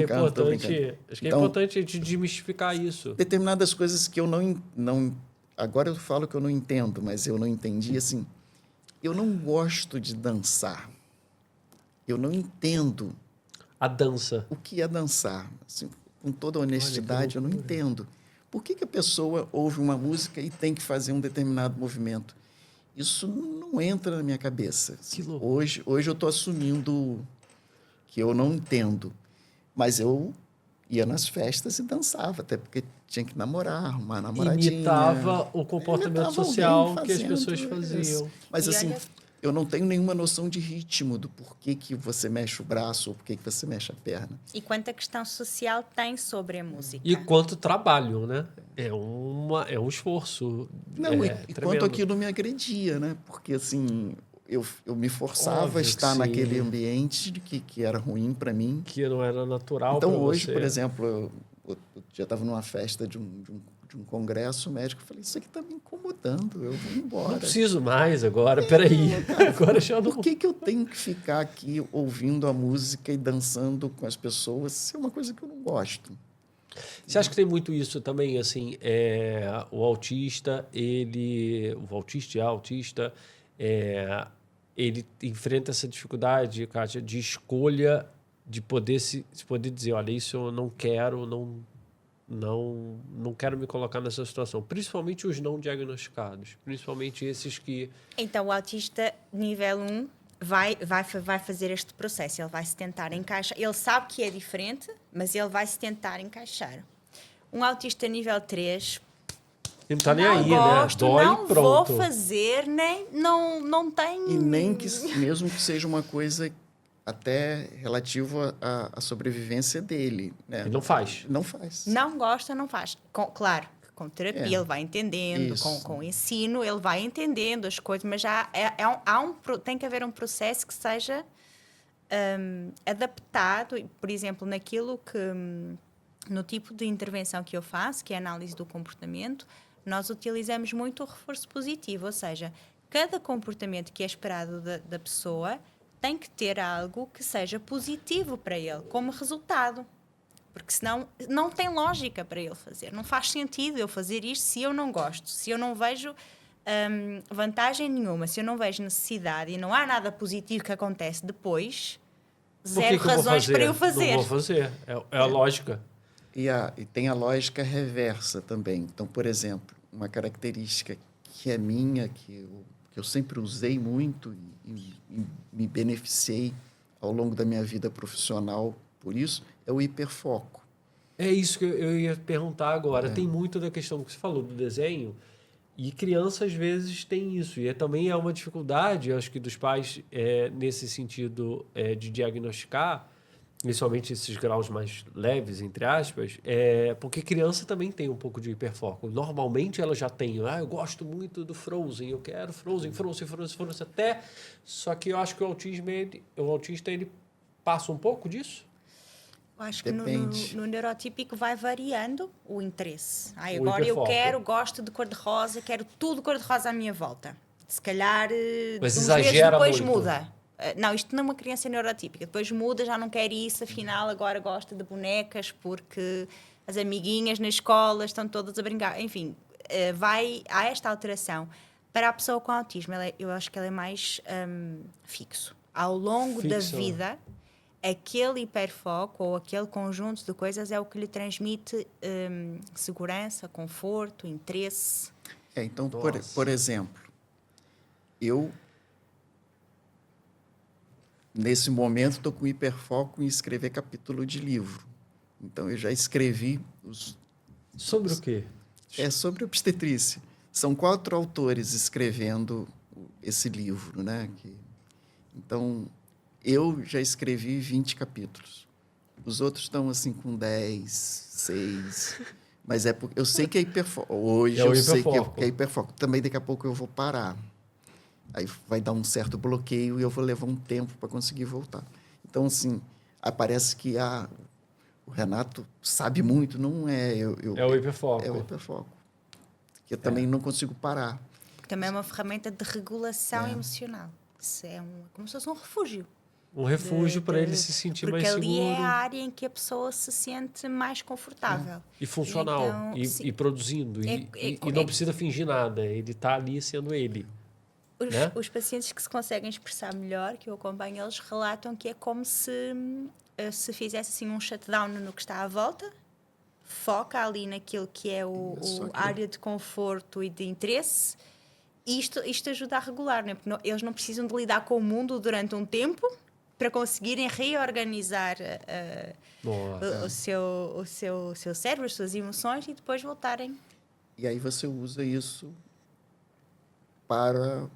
importante. Acho que é importante a gente desmistificar isso. Determinadas coisas que eu não... Agora eu falo que eu não entendo, mas eu não entendi, assim... Eu não gosto de dançar. Eu não entendo... A dança. O que é dançar? Assim, com toda honestidade, eu não entendo. Por que a pessoa ouve uma música e tem que fazer um determinado movimento? Isso não entra na minha cabeça. Que louco. Hoje eu estou assumindo que eu não entendo. Mas eu ia nas festas e dançava, até porque tinha que namorar, arrumar namoradinha. Imitava o comportamento social que as pessoas faziam. Mas assim, eu não tenho nenhuma noção de ritmo do porquê que você mexe o braço ou porquê que você mexe a perna. E quanta questão social tem sobre a música. E quanto trabalho, né? É um esforço. E quanto aquilo me agredia, né? Porque, assim, eu me forçava a estar naquele ambiente que era ruim para mim. Que não era natural para você. Então, hoje, por exemplo, eu já estava numa festa de um congresso médico, eu falei, isso aqui está me incomodando, eu vou embora. Não preciso mais agora, peraí. Agora já não... Por que eu tenho que ficar aqui ouvindo a música e dançando com as pessoas se é uma coisa que eu não gosto? Você acha que tem muito isso também, assim, o autista, ele enfrenta essa dificuldade, Kátia, de escolha, de poder dizer, olha, isso eu não quero, não quero me colocar nessa situação. Principalmente os não diagnosticados, principalmente esses que... Então, o autista nível 1 vai fazer este processo, ele vai se tentar encaixar. Ele sabe que é diferente, mas ele vai se tentar encaixar. Um autista nível 3... Ele não está nem aí, gosto, né? Dói não e pronto. Vou fazer, não tem... E nem que, mesmo que seja uma coisa até relativa à sobrevivência dele. Né? Ele não faz. Não faz. Não gosta, não faz. Claro, com terapia ele vai entendendo, com ensino ele vai entendendo as coisas, mas tem que haver um processo que seja adaptado, por exemplo, naquilo que... No tipo de intervenção que eu faço, que é a análise do comportamento, nós utilizamos muito o reforço positivo, ou seja, cada comportamento que é esperado da pessoa tem que ter algo que seja positivo para ele, como resultado. Porque senão não tem lógica para ele fazer. Não faz sentido eu fazer isto se eu não gosto, se eu não vejo vantagem nenhuma, se eu não vejo necessidade e não há nada positivo que acontece depois, zero razões para eu fazer. Não vou fazer. É a lógica. E tem a lógica reversa também. Então, por exemplo, uma característica que é minha, que eu sempre usei muito e me beneficiei ao longo da minha vida profissional por isso, é o hiperfoco. É isso que eu ia perguntar agora. Tem muito da questão que você falou do desenho, e criança às vezes tem isso. E também é uma dificuldade, acho que dos pais, nesse sentido de diagnosticar, principalmente esses graus mais leves, entre aspas, porque criança também tem um pouco de hiperfoco. Normalmente ela já tem, eu gosto muito do Frozen, eu quero Frozen, até. Só que eu acho que o autista ele passa um pouco disso. Eu acho que Depende. no neurotípico vai variando o interesse. O Agora eu hiperfoco. gosto de cor-de-rosa, quero tudo cor-de-rosa à minha volta. Se calhar, Mas uns exagera meses depois muito. muda. Não, isto não é uma criança neurotípica. Depois muda, já não quer isso, afinal agora gosta de bonecas porque as amiguinhas na escola estão todas a brincar. Enfim, há esta alteração. Para a pessoa com autismo, eu acho que ela é mais fixo. Ao longo da Fixo. vida, aquele hiperfoco ou aquele conjunto de coisas é o que lhe transmite segurança, conforto, interesse. Então, Nossa. por exemplo, eu, nesse momento, estou com hiperfoco em escrever capítulo de livro. Então, eu já escrevi Sobre o quê? É sobre obstetrícia. São 4 autores escrevendo esse livro, né? Então, eu já escrevi 20 capítulos. Os outros estão assim com 10, 6. Mas porque eu sei que é hiperfoco. Hoje eu sei que é hiperfoco. Também daqui a pouco eu vou parar. Aí vai dar um certo bloqueio e eu vou levar um tempo para conseguir voltar. Então, assim, parece que o Renato sabe muito, não é? É o hiperfoco. É o hiperfoco. Que eu também não consigo parar. Também é uma ferramenta de regulação emocional. Isso é como se fosse um refúgio. Um refúgio para ele se sentir mais seguro. Porque ali é a área em que a pessoa se sente mais confortável. E funcional. Então, e produzindo. E não precisa fingir nada. Ele está ali sendo ele. Os pacientes que se conseguem expressar melhor, que eu acompanho, eles relatam que é como se fizesse assim um shutdown no que está à volta, foca ali naquilo que é a área de conforto e de interesse, e isto ajuda a regular, né? Porque eles não precisam de lidar com o mundo durante um tempo para conseguirem reorganizar o seu cérebro, as suas emoções, e depois voltarem. E aí você usa isso para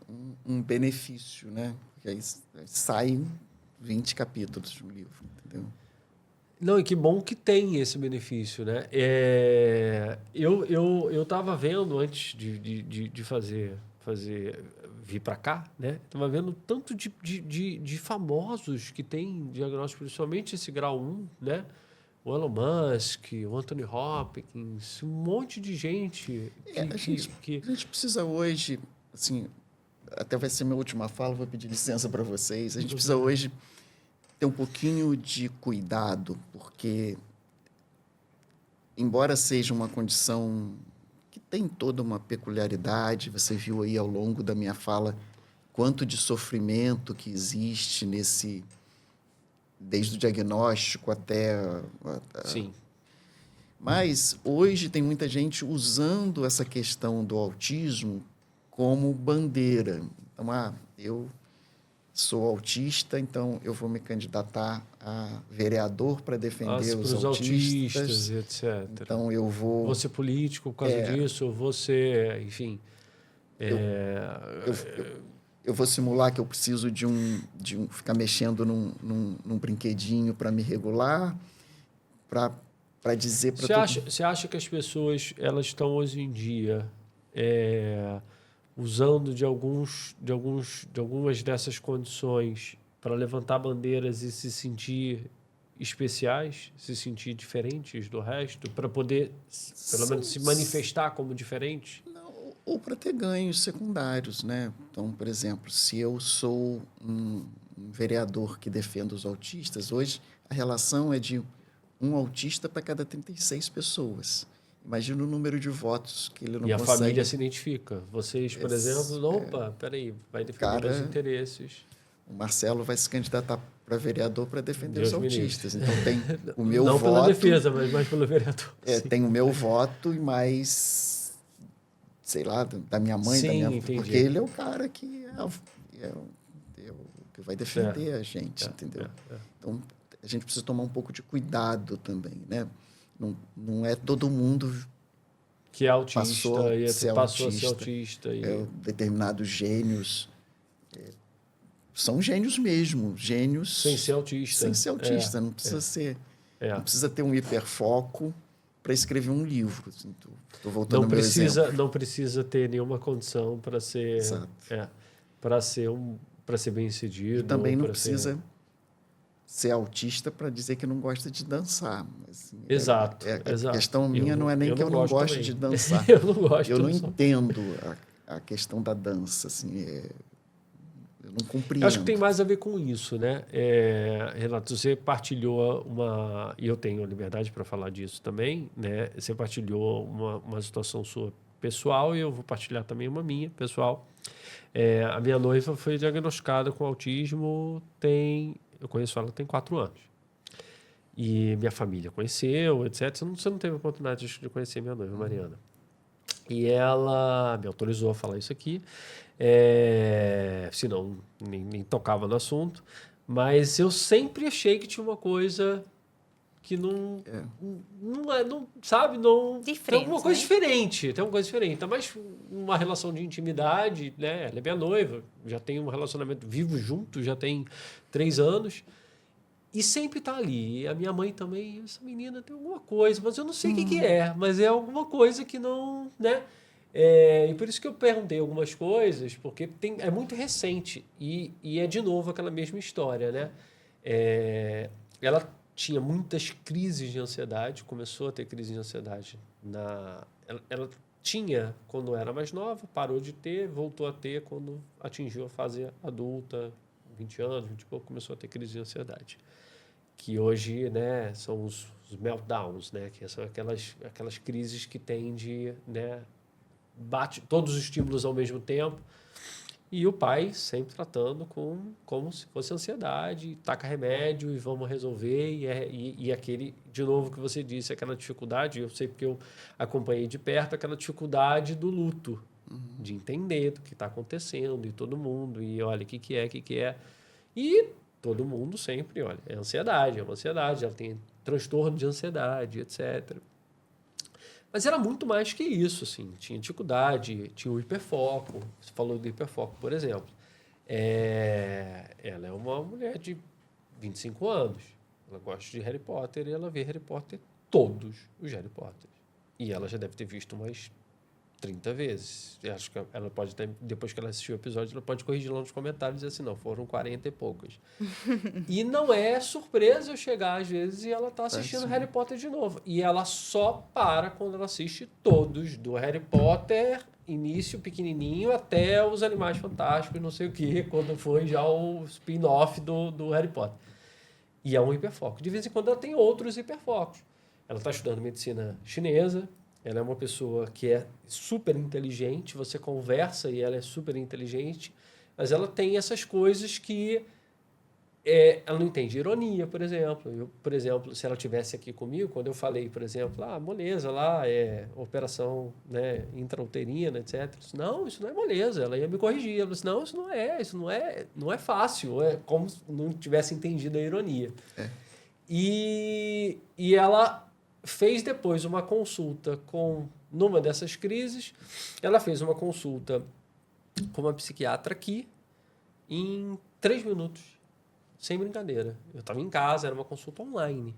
um benefício, né? Porque aí saem 20 capítulos do livro, entendeu? Não, e que bom que tem esse benefício, né? Eu estava vendo, antes de vir para cá, né? Estava vendo tanto de famosos que tem diagnóstico, principalmente esse grau 1, né? O Elon Musk, o Anthony Hopkins, um monte de gente. A gente precisa hoje, assim, até vai ser minha última fala, vou pedir licença para vocês. A gente precisa hoje ter um pouquinho de cuidado, porque, embora seja uma condição que tem toda uma peculiaridade, você viu aí ao longo da minha fala quanto de sofrimento que existe desde o diagnóstico até... Sim. Mas hoje tem muita gente usando essa questão do autismo como bandeira. Então, eu sou autista, então eu vou me candidatar a vereador para defender os autistas, etc. Então eu vou ser político por causa disso, eu vou ser, enfim. Eu vou simular que eu preciso de ficar mexendo num brinquedinho para me regular, para dizer para Você acha que as pessoas elas estão hoje em dia usando de algumas dessas condições para levantar bandeiras e se sentir especiais, se sentir diferentes do resto, para poder, pelo menos, se manifestar como diferentes? Ou para ter ganhos secundários, né? Então, por exemplo, se eu sou um vereador que defende os autistas, hoje a relação é de um autista para cada 36 pessoas. Imagina o número de votos que ele não consegue. E a família se identifica. Vocês, por exemplo, peraí, vai defender meus interesses. O Marcelo vai se candidatar para vereador para defender os autistas. Então tem o meu não voto. Não pela defesa, mas mais pelo vereador. Tem o meu voto e mais sei lá, da minha mãe, Sim, da minha avó, entendi. porque ele é o cara que que vai defender a gente, entendeu? Então, a gente precisa tomar um pouco de cuidado também, né? Não é todo mundo Que é autista, passou a ser autista. autista. Determinados gênios são gênios mesmo, gênios Sem ser autista. sem ser autista. Não precisa ser, não precisa ter um hiperfoco para escrever um livro. Assim, tô voltando ao meu exemplo. Não precisa ter nenhuma condição para ser, para ser bem-sucedido. E também não precisa ser autista para dizer que não gosta de dançar. Assim, exato. A questão minha não é nem que eu não gosto de dançar. Eu não gosto. Eu não entendo a questão da dança, assim, eu não compreendo. Eu acho que tem mais a ver com isso, né? Renato, você partilhou e eu tenho liberdade para falar disso também, né? Você partilhou uma situação sua pessoal e eu vou partilhar também uma minha pessoal. A minha noiva foi diagnosticada com autismo eu conheço ela tem 4 anos. E minha família conheceu, etc. Você não teve a oportunidade de conhecer minha noiva, Mariana. E ela me autorizou a falar isso aqui. Senão, nem tocava no assunto. Mas eu sempre achei que tinha uma coisa que não sabe? Diferente, tem alguma coisa né? diferente. Tem alguma coisa diferente. Tá mais uma relação de intimidade, né? Ela é minha noiva, já tem um relacionamento vivo junto, já tem 3 anos. E sempre tá ali. E a minha mãe também, essa menina tem alguma coisa, mas eu não sei o que é. Mas é alguma coisa que não, né? E por isso que eu perguntei algumas coisas, porque é muito recente. E é de novo aquela mesma história, né? Ela tinha muitas crises de ansiedade, começou a ter crise de ansiedade. Ela tinha quando era mais nova, parou de ter, voltou a ter quando atingiu a fase adulta, 20 anos, 20 e pouco, começou a ter crise de ansiedade. Que hoje, né, são os meltdowns, né, que são aquelas crises que tem de, né, bate todos os estímulos ao mesmo tempo. E o pai sempre tratando como se fosse ansiedade, taca remédio e vamos resolver. E aquele, de novo, que você disse, aquela dificuldade, eu sei porque eu acompanhei de perto, aquela dificuldade do luto, de entender do que está acontecendo e todo mundo, e olha, o que é. E todo mundo sempre, olha, é uma ansiedade, ela tem transtorno de ansiedade, etc. Mas era muito mais que isso, assim. Tinha dificuldade, tinha o hiperfoco. Você falou do hiperfoco, por exemplo. Ela é uma mulher de 25 anos. Ela gosta de Harry Potter e ela vê Harry Potter, todos os Harry Potter. E ela já deve ter visto umas 30 vezes. Eu acho que ela pode, depois que ela assistiu o episódio, ela pode corrigir lá nos comentários e dizer assim, não, foram 40 e poucas. E não é surpresa eu chegar às vezes e ela tá assistindo Harry Potter de novo. E ela só para quando ela assiste todos, do Harry Potter, início pequenininho, até os Animais Fantásticos, não sei o que, quando foi já o spin-off do Harry Potter. E é um hiperfoco. De vez em quando ela tem outros hiperfocos. Ela está estudando medicina chinesa. Ela é uma pessoa que é super inteligente, você conversa e ela é super inteligente, mas ela tem essas coisas que ela não entende ironia, por exemplo. Por exemplo, se ela estivesse aqui comigo, quando eu falei, por exemplo, moleza lá, operação, né, intrauterina, etc. Disse, não, isso não é moleza. Ela ia me corrigir. Ela disse, não, isso não é fácil. É como se não tivesse entendido a ironia. E ela fez depois uma consulta numa dessas crises, ela fez uma consulta com uma psiquiatra aqui em 3 minutos, sem brincadeira. Eu estava em casa, era uma consulta online.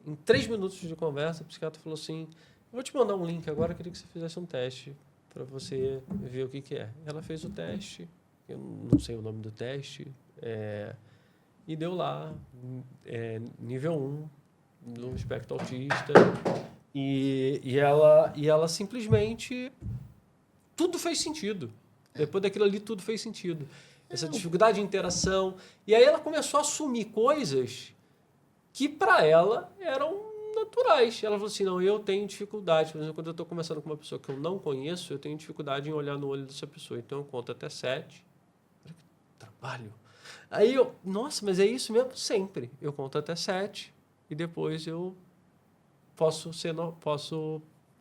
Em 3 minutos de conversa, a psiquiatra falou assim, vou te mandar um link agora, eu queria que você fizesse um teste para você ver o que é. Ela fez o teste, eu não sei o nome do teste, e deu lá, nível 1, no espectro autista, e ela simplesmente tudo fez sentido. Depois daquilo ali tudo fez sentido, essa dificuldade de interação, e aí ela começou a assumir coisas que para ela eram naturais. Ela falou assim, não, eu tenho dificuldade, por exemplo, quando eu estou conversando com uma pessoa que eu não conheço, eu tenho dificuldade em olhar no olho dessa pessoa, então eu conto até 7. Olha que trabalho. Aí nossa, mas é isso mesmo? Sempre eu conto até 7 e depois eu posso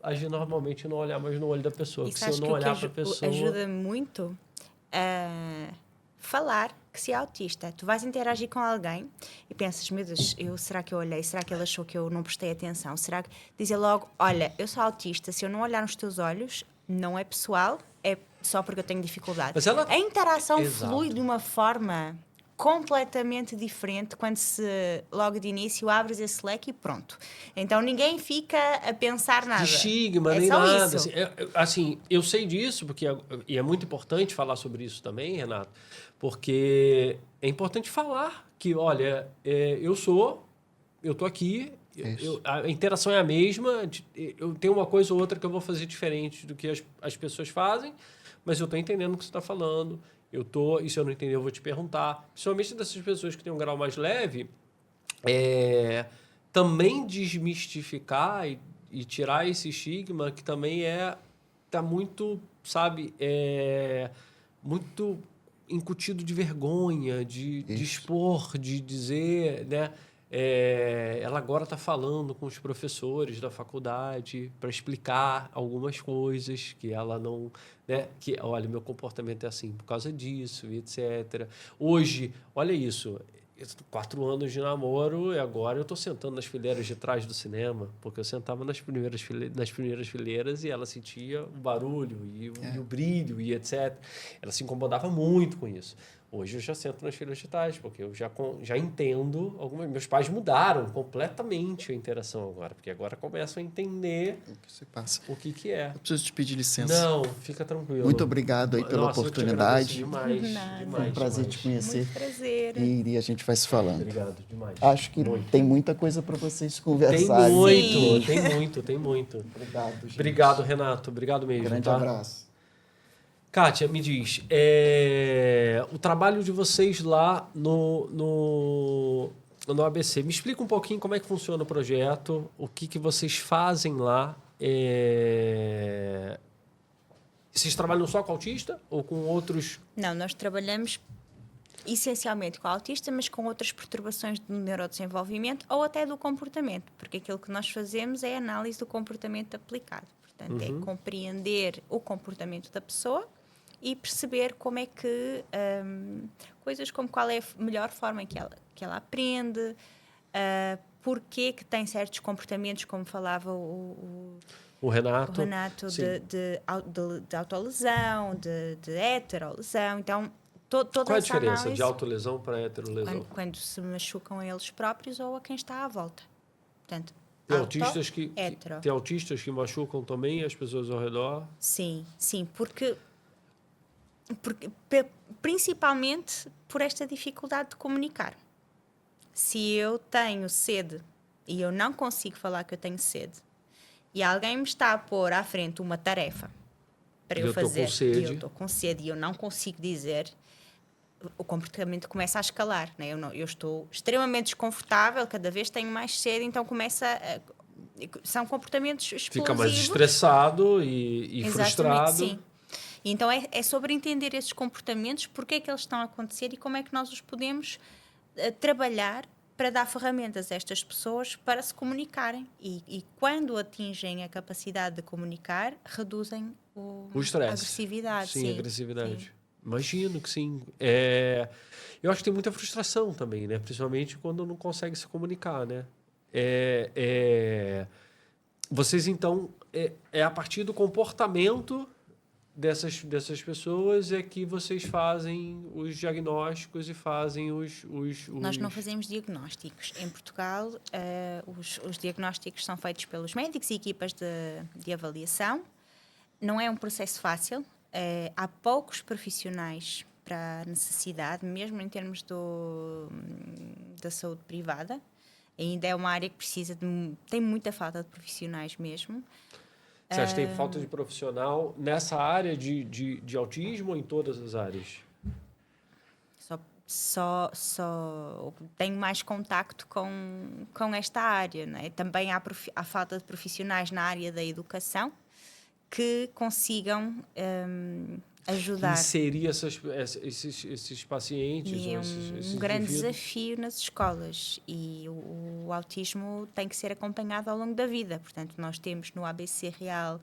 agir normalmente e não olhar mais no olho da pessoa. E Porque se eu não olhar para a pessoa... ajuda muito a falar que se é autista. Tu vais interagir com alguém e pensas, meu Deus, será que eu olhei? Será que ele achou que eu não prestei atenção? Será que... Dizer logo, olha, eu sou autista, se eu não olhar nos teus olhos, não é pessoal, é só porque eu tenho dificuldade. Mas ela... A interação Exato. flui de uma forma completamente diferente quando logo de início abres esse leque e pronto. Então ninguém fica a pensar nada. De estigma, nem só nada. Isso. Assim, eu sei disso, e é muito importante falar sobre isso também, Renato, porque é importante falar que, olha, eu tô aqui, a interação é a mesma, eu tenho uma coisa ou outra que eu vou fazer diferente do que as pessoas fazem, mas eu estou entendendo o que você está falando. E se eu não entender, eu vou te perguntar. Principalmente dessas pessoas que têm um grau mais leve, também desmistificar e tirar esse estigma que também tá muito, sabe, muito incutido de vergonha, de expor, de dizer, né? Ela agora está falando com os professores da faculdade para explicar algumas coisas que ela não... Né? Que, olha, meu comportamento é assim por causa disso, e etc. Hoje, olha isso, 4 anos de namoro e agora eu estou sentando nas fileiras de trás do cinema, porque eu sentava nas primeiras fileiras e ela sentia o barulho e o brilho e etc. Ela se incomodava muito com isso. Hoje eu já sento nas fileiras de trás, porque eu já entendo meus pais mudaram completamente a interação agora, porque agora começam a entender o que se passa. o que é. Eu preciso te pedir licença. Não, fica tranquilo. Muito obrigado aí pela oportunidade. Demais, Foi um prazer te conhecer. Muito prazer. E a gente vai se falando. Obrigado demais. Acho que tem muita coisa para vocês conversarem. Tem muito. Obrigado, gente. Obrigado, Renato. Obrigado mesmo. Grande abraço. Kátia, me diz, o trabalho de vocês lá no ABC, me explica um pouquinho como é que funciona o projeto, o que vocês fazem lá. Vocês trabalham só com autista ou com outros? Não, nós trabalhamos essencialmente com autista, mas com outras perturbações do neurodesenvolvimento ou até do comportamento, porque aquilo que nós fazemos é análise do comportamento aplicado. Portanto, é compreender o comportamento da pessoa e perceber como é que coisas como qual é a melhor forma que ela aprende, porquê que tem certos comportamentos, como falava o Renato, de autolesão, de heterolesão. Então, toda qual é a essa diferença análise, de autolesão para heterolesão? quando se machucam a eles próprios ou a quem está à volta. Portanto, tem autistas hetero. Tem autistas que machucam também as pessoas ao redor? Sim, porque principalmente por esta dificuldade de comunicar. Se eu tenho sede e eu não consigo falar que eu tenho sede e alguém me está a pôr à frente uma tarefa para eu fazer e eu estou com sede e eu não consigo dizer, o comportamento começa a escalar, né? Eu estou extremamente desconfortável, cada vez tenho mais sede, então são comportamentos explosivos. Fica mais estressado e frustrado. Sim. Então é sobre entender esses comportamentos, porque é que eles estão a acontecer e como é que nós os podemos trabalhar para dar ferramentas a estas pessoas para se comunicarem. E quando atingem a capacidade de comunicar, reduzem o estresse. A agressividade. Sim, sim, a agressividade. Sim. Imagino que sim. Eu acho que tem muita frustração também, né? Principalmente quando não consegue se comunicar, né? Vocês, então, a partir do comportamento dessas pessoas é que vocês fazem os diagnósticos e fazem os... Nós não fazemos diagnósticos. Em Portugal, os diagnósticos são feitos pelos médicos e equipas de avaliação. Não é um processo fácil. Há poucos profissionais para a necessidade, mesmo em termos da saúde privada. Ainda é uma área que tem muita falta de profissionais mesmo. Você acha que tem falta de profissional nessa área de autismo ou em todas as áreas? Só tenho mais contacto com esta área, né? Também há falta de profissionais na área da educação, que consigam ajudar. Inserir esses pacientes. E é esses um grande indivíduos. desafio nas escolas, e o autismo tem que ser acompanhado ao longo da vida. Portanto, nós temos no ABC Real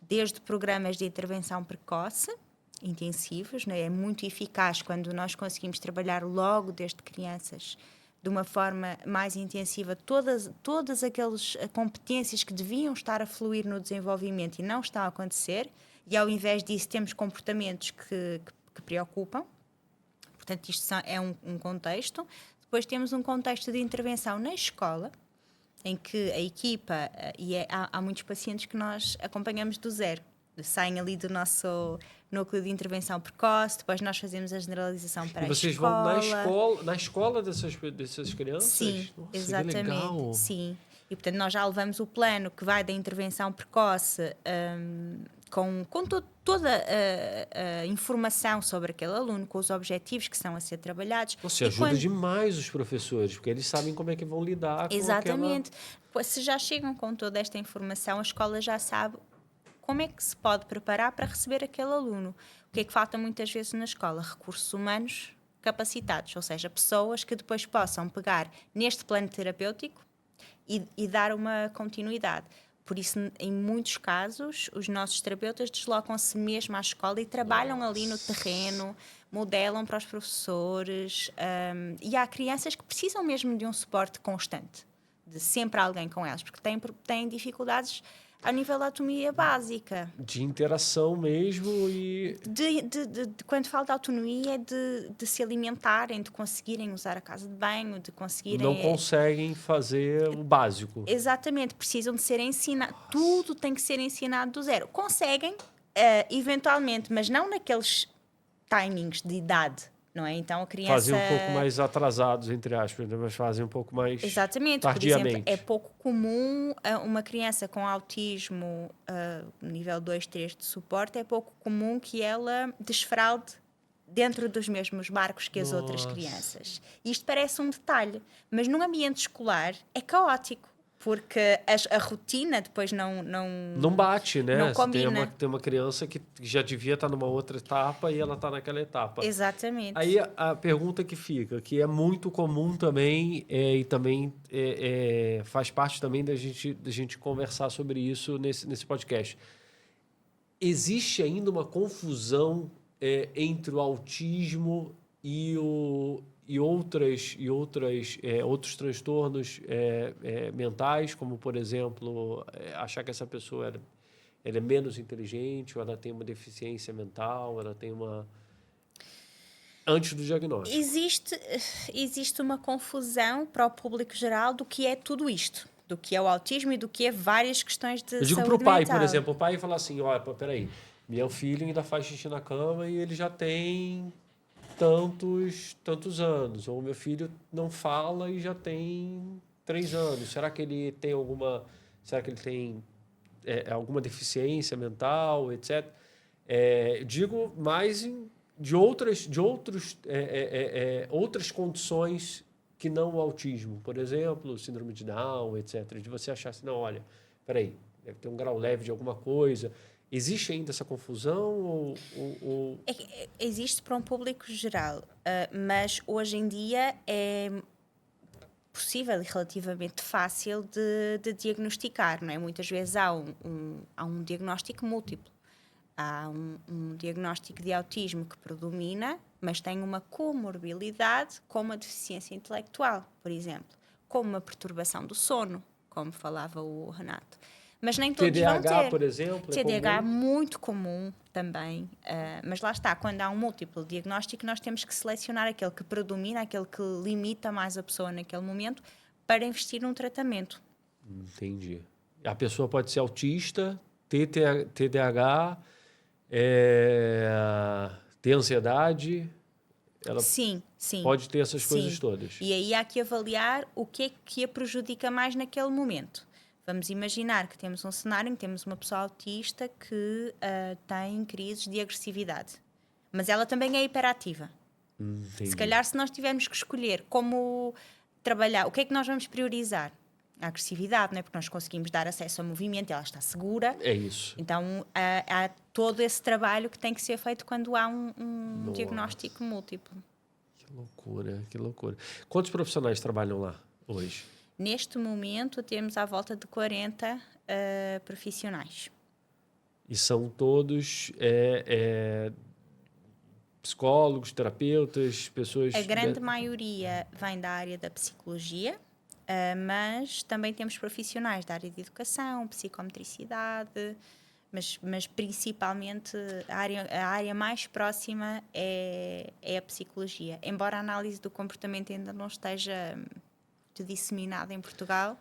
desde programas de intervenção precoce, intensivos, né? É muito eficaz quando nós conseguimos trabalhar logo desde crianças de uma forma mais intensiva todas aquelas competências que deviam estar a fluir no desenvolvimento e não estão a acontecer, e ao invés disso temos comportamentos que preocupam. Portanto, isto é um contexto. Depois temos um contexto de intervenção na escola, em que a equipa, há muitos pacientes que nós acompanhamos do zero, saem ali do nosso núcleo de intervenção precoce, depois nós fazemos a generalização para a escola. E vocês vão na escola dessas crianças? Sim, Nossa, exatamente. que legal. Sim. E, portanto, nós já levamos o plano que vai da intervenção precoce com toda a informação sobre aquele aluno, com os objetivos que são a ser trabalhados. Você ajuda demais os professores, porque eles sabem como é que vão lidar com Exatamente. Pois, se já chegam com toda esta informação, a escola já sabe como é que se pode preparar para receber aquele aluno. O que é que falta muitas vezes na escola? Recursos humanos capacitados, ou seja, pessoas que depois possam pegar neste plano terapêutico e dar uma continuidade. Por isso, em muitos casos, os nossos terapeutas deslocam-se mesmo à escola e trabalham ali no terreno, modelam para os professores, e há crianças que precisam mesmo de um suporte constante, de sempre alguém com elas, porque têm dificuldades ao nível da autonomia básica. De interação mesmo e... Quando falo de autonomia, de se alimentarem, de conseguirem usar a casa de banho, de conseguirem... Não conseguem fazer o básico. Exatamente, precisam de ser ensinados. Tudo tem que ser ensinado do zero. Conseguem, eventualmente, mas não naqueles timings de idade, não é? Então a criança... Fazem um pouco mais atrasados, entre aspas, mas fazem um pouco mais Exatamente. tardiamente. Por exemplo, é pouco comum uma criança com autismo nível 2, 3 de suporte, é pouco comum que ela desfralde dentro dos mesmos barcos que as outras crianças. Isto parece um detalhe, mas num ambiente escolar é caótico, porque a rotina depois não bate, né? Não combina. Tem uma criança que já devia estar numa outra etapa e ela está naquela etapa. Exatamente. Aí a pergunta que fica, que é muito comum também, e também faz parte também da gente conversar sobre isso nesse podcast. Existe ainda uma confusão entre o autismo e outros transtornos mentais, como, por exemplo, achar que essa pessoa ela é menos inteligente, ou ela tem uma deficiência mental, ela tem uma... Antes do diagnóstico. Existe uma confusão para o público geral do que é tudo isto, do que é o autismo e do que é várias questões de saúde mental. Eu digo para o pai, por exemplo, o pai fala assim, olha, peraí, meu filho ainda faz xixi na cama e ele já tem tantos anos, ou meu filho não fala e já tem 3 anos. Será que ele tem alguma deficiência mental, etc? Digo mais de outras condições que não o autismo, por exemplo, síndrome de Down, etc. De você achar assim, não, olha, peraí, deve ter um grau leve de alguma coisa. Existe ainda essa confusão? Existe para um público geral, mas hoje em dia é possível e relativamente fácil de diagnosticar, não é? Muitas vezes há um diagnóstico múltiplo. Há um diagnóstico de autismo que predomina, mas tem uma comorbilidade com uma deficiência intelectual, por exemplo, como uma perturbação do sono, como falava o Renato. Mas nem todos TDAH, vão ter. por exemplo, TDAH é muito comum também, mas lá está, quando há um múltiplo diagnóstico, nós temos que selecionar aquele que predomina, aquele que limita mais a pessoa naquele momento, para investir num tratamento. Entendi. A pessoa pode ser autista, ter TDAH, ter ansiedade... Ela sim. pode ter essas coisas todas. E aí há que avaliar o que é que a prejudica mais naquele momento. Vamos imaginar que temos um cenário em que temos uma pessoa autista que tem crises de agressividade, mas ela também é hiperativa. Se calhar, se nós tivermos que escolher como trabalhar, o que é que nós vamos priorizar? a agressividade, não é? Porque nós conseguimos dar acesso ao movimento, ela está segura. É isso. Então, há todo esse trabalho que tem que ser feito quando há um diagnóstico múltiplo. Que loucura, que loucura. Quantos profissionais trabalham lá hoje? Neste momento, temos à volta de 40 profissionais. E são todos psicólogos, terapeutas, pessoas... A grande maioria vem da área da psicologia, mas também temos profissionais da área de educação, psicometricidade, mas principalmente a área mais próxima é a psicologia. Embora a análise do comportamento ainda não esteja muito disseminada em Portugal.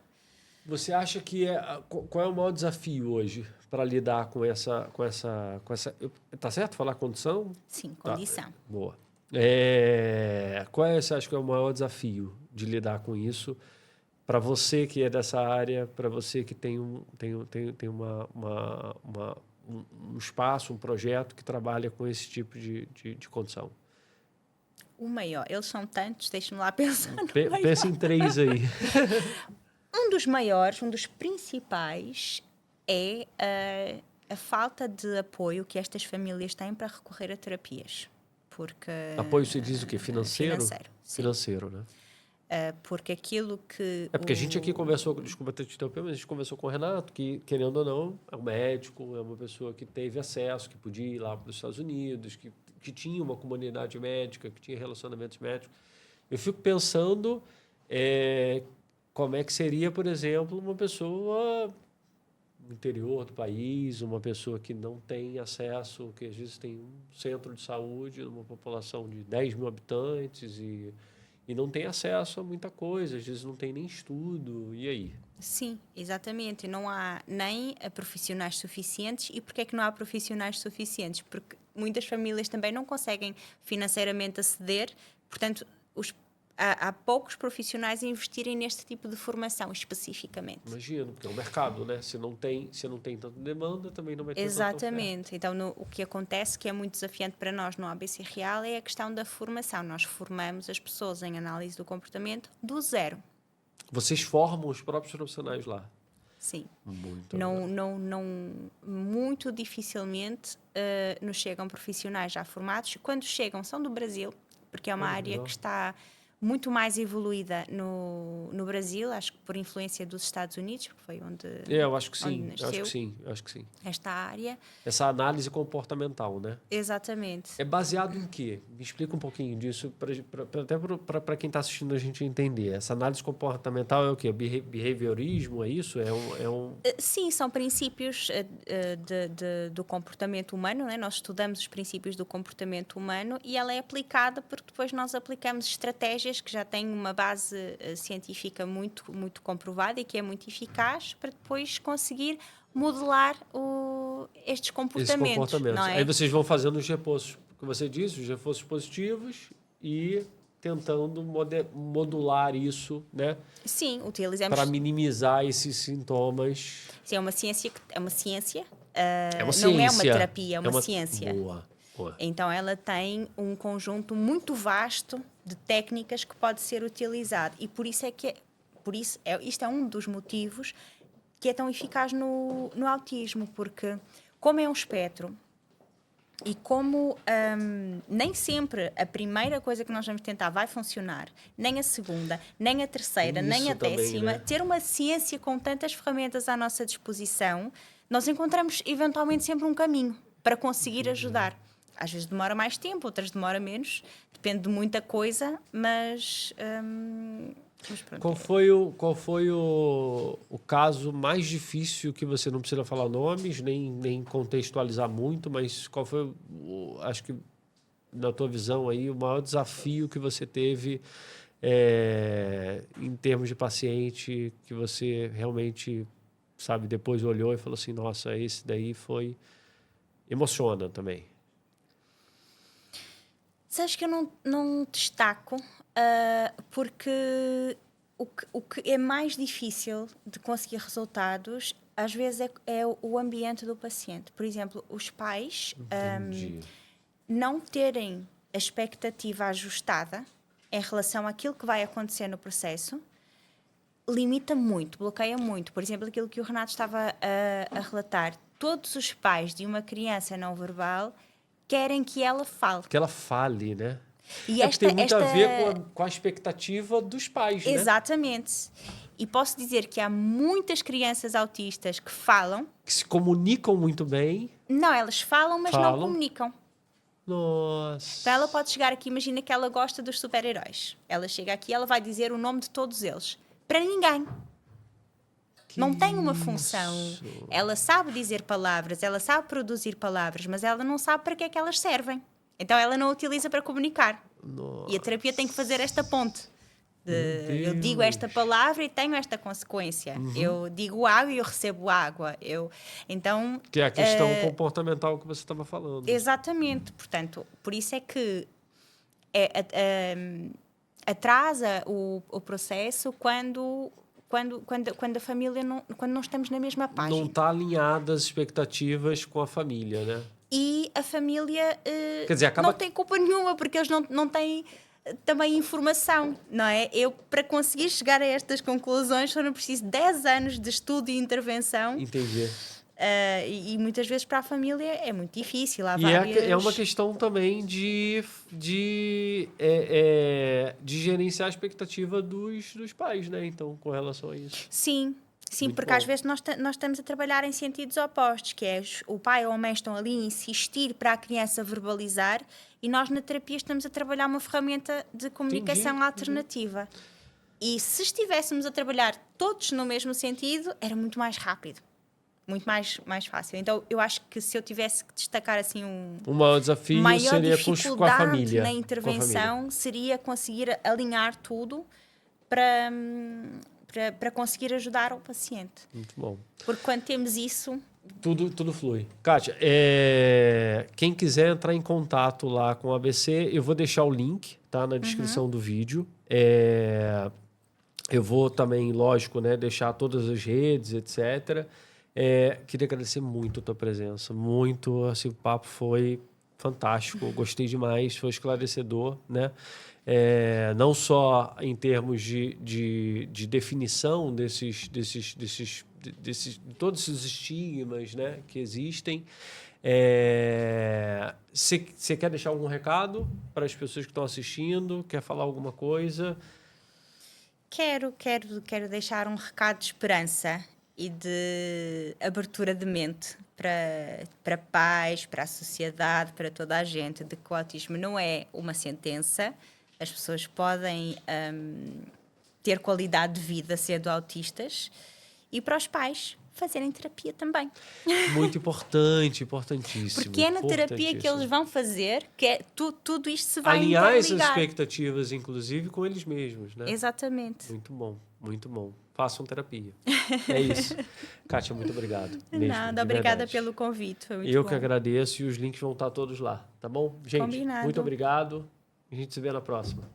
Você acha que qual é o maior desafio hoje para lidar com essa tá certo falar condição? Sim, condição. Tá, boa. Qual você acha que é o maior desafio de lidar com isso para você que é dessa área, para você que tem um espaço, um projeto que trabalha com esse tipo de condição? O maior, eles são tantos, deixa-me lá pensar. Pensa em 3 aí. Um dos maiores, um dos principais é a falta de apoio que estas famílias têm para recorrer a terapias. Porque, apoio se diz o quê? Financeiro? Financeiro, sim. Financeiro, né? Porque aquilo que... Porque a gente aqui conversou, desculpa ter te interrompido, mas a gente conversou com o Renato, que, querendo ou não, é um médico, é uma pessoa que teve acesso, que podia ir lá para os Estados Unidos, que tinha uma comunidade médica, que tinha relacionamentos médicos. Eu fico pensando como é que seria, por exemplo, uma pessoa no interior do país, uma pessoa que não tem acesso, que às vezes tem um centro de saúde, numa população de 10 mil habitantes e não tem acesso a muita coisa, às vezes não tem nem estudo, e aí? Sim, exatamente. Não há nem profissionais suficientes. E porquê é que não há profissionais suficientes? Porque muitas famílias também não conseguem financeiramente aceder, portanto, há poucos profissionais a investirem neste tipo de formação especificamente. Imagino, porque é um mercado, né? Se não tem tanta demanda, também não vai ter Exatamente. Então, o que acontece, que é muito desafiante para nós no ABC Real, é a questão da formação. Nós formamos as pessoas em análise do comportamento do zero. Vocês formam os próprios profissionais lá? Sim. Muito Muito dificilmente nos chegam profissionais já formados. Quando chegam, são do Brasil, porque é uma área que está muito mais evoluída no Brasil, acho que por influência dos Estados Unidos, que foi onde eu acho que sim, nasceu acho que sim. esta área. Essa análise comportamental, né? Exatamente. É baseado em quê? Me explica um pouquinho disso, até para quem está assistindo a gente entender. Essa análise comportamental é o quê? Behaviorismo, é isso? Sim, são princípios do comportamento humano, né? Nós estudamos os princípios do comportamento humano e ela é aplicada porque depois nós aplicamos estratégias que já têm uma base científica muito, muito comprovada e que é muito eficaz para depois conseguir modelar estes comportamentos. Não é? Aí vocês vão fazendo os reforços, que você disse, os reforços positivos e tentando modular isso, né? Sim, utilizamos... Para minimizar esses sintomas. Sim, é uma ciência. É uma ciência. Não é uma terapia, é uma ciência. Boa. Então, ela tem um conjunto muito vasto de técnicas que pode ser utilizado. E por isso isto é um dos motivos que é tão eficaz no autismo, porque como é um espectro e como nem sempre a primeira coisa que nós vamos tentar vai funcionar, nem a segunda, nem a terceira, nem a décima, né? Ter uma ciência com tantas ferramentas à nossa disposição, nós encontramos eventualmente sempre um caminho para conseguir ajudar. Às vezes demora mais tempo, outras demora menos, depende de muita coisa, mas pronto. Qual foi o caso mais difícil, que você não precisa falar nomes, nem contextualizar muito, mas qual foi, acho que na tua visão aí, o maior desafio que você teve em termos de paciente, que você realmente, sabe, depois olhou e falou assim, nossa, esse daí foi... Emociona também. Sabes que eu não destaco, porque o que é mais difícil de conseguir resultados, às vezes, é o ambiente do paciente. Por exemplo, os pais não terem a expectativa ajustada em relação àquilo que vai acontecer no processo, limita muito, bloqueia muito. Por exemplo, aquilo que o Renato estava a relatar. Todos os pais de uma criança não verbal querem que ela fale. Que ela fale, né? E que tem muito a ver com a expectativa dos pais, né? Exatamente. E posso dizer que há muitas crianças autistas que falam. Que se comunicam muito bem. Não, elas falam, mas não comunicam. Nossa. Então ela pode chegar aqui, imagina que ela gosta dos super-heróis. Ela chega aqui e ela vai dizer o nome de todos eles. Para ninguém. Não tem uma função. Ela sabe dizer palavras, ela sabe produzir palavras, mas ela não sabe para que é que elas servem. Então ela não utiliza para comunicar. Nossa. E a terapia tem que fazer esta ponte. Eu digo esta palavra e tenho esta consequência. Eu digo água e eu recebo água. Então, que é a questão comportamental que você estava falando. Exatamente. Portanto, por isso é que atrasa o processo quando a família quando não estamos na mesma página. Não está alinhada as expectativas com a família, né? E a família Quer dizer, não tem culpa nenhuma, porque eles não têm também informação, não é? Eu, para conseguir chegar a estas conclusões, foram preciso 10 anos de estudo e intervenção. Entendi. E muitas vezes para a família é muito difícil. Há é uma questão também de gerenciar a expectativa dos pais, né? Então, com relação a isso. Sim, Muito porque bom. às vezes nós estamos a trabalhar em sentidos opostos, que é o pai ou a mãe estão ali a insistir para a criança verbalizar e nós na terapia estamos a trabalhar uma ferramenta de comunicação alternativa. E se estivéssemos a trabalhar todos no mesmo sentido, era muito mais rápido. Muito mais fácil. Então, eu acho que se eu tivesse que destacar assim o maior desafio maior seria dificuldade com a família. na intervenção seria conseguir alinhar tudo para conseguir ajudar o paciente. Muito bom. Porque quando temos isso... Tudo flui. Kátia, quem quiser entrar em contato lá com o ABC, eu vou deixar o link, tá, na descrição do vídeo. Eu vou também, lógico, né, deixar todas as redes, etc. Queria agradecer muito a tua presença. Muito, assim, o papo foi fantástico. Gostei demais, foi esclarecedor, né? Não só em termos de definição de todos esses estigmas, né, que existem. Você quer deixar algum recado para as pessoas que estão assistindo? Quer falar alguma coisa? Quero deixar um recado de esperança e de abertura de mente para pais, para a sociedade, para toda a gente, de que o autismo não é uma sentença. As pessoas podem ter qualidade de vida sendo autistas, e para os pais fazerem terapia também. Muito importante, importantíssimo. Porque é na terapia que eles vão fazer que tudo isto se vai alinhar interligar. essas expectativas, inclusive, com eles mesmos, né? Exatamente. Muito bom, muito bom. Façam terapia. É isso. Kátia, muito obrigado. Nada, obrigada pelo convite. Foi muito Eu bom. que agradeço e os links vão estar todos lá, tá bom? Gente, Combinado. muito obrigado. A gente se vê na próxima.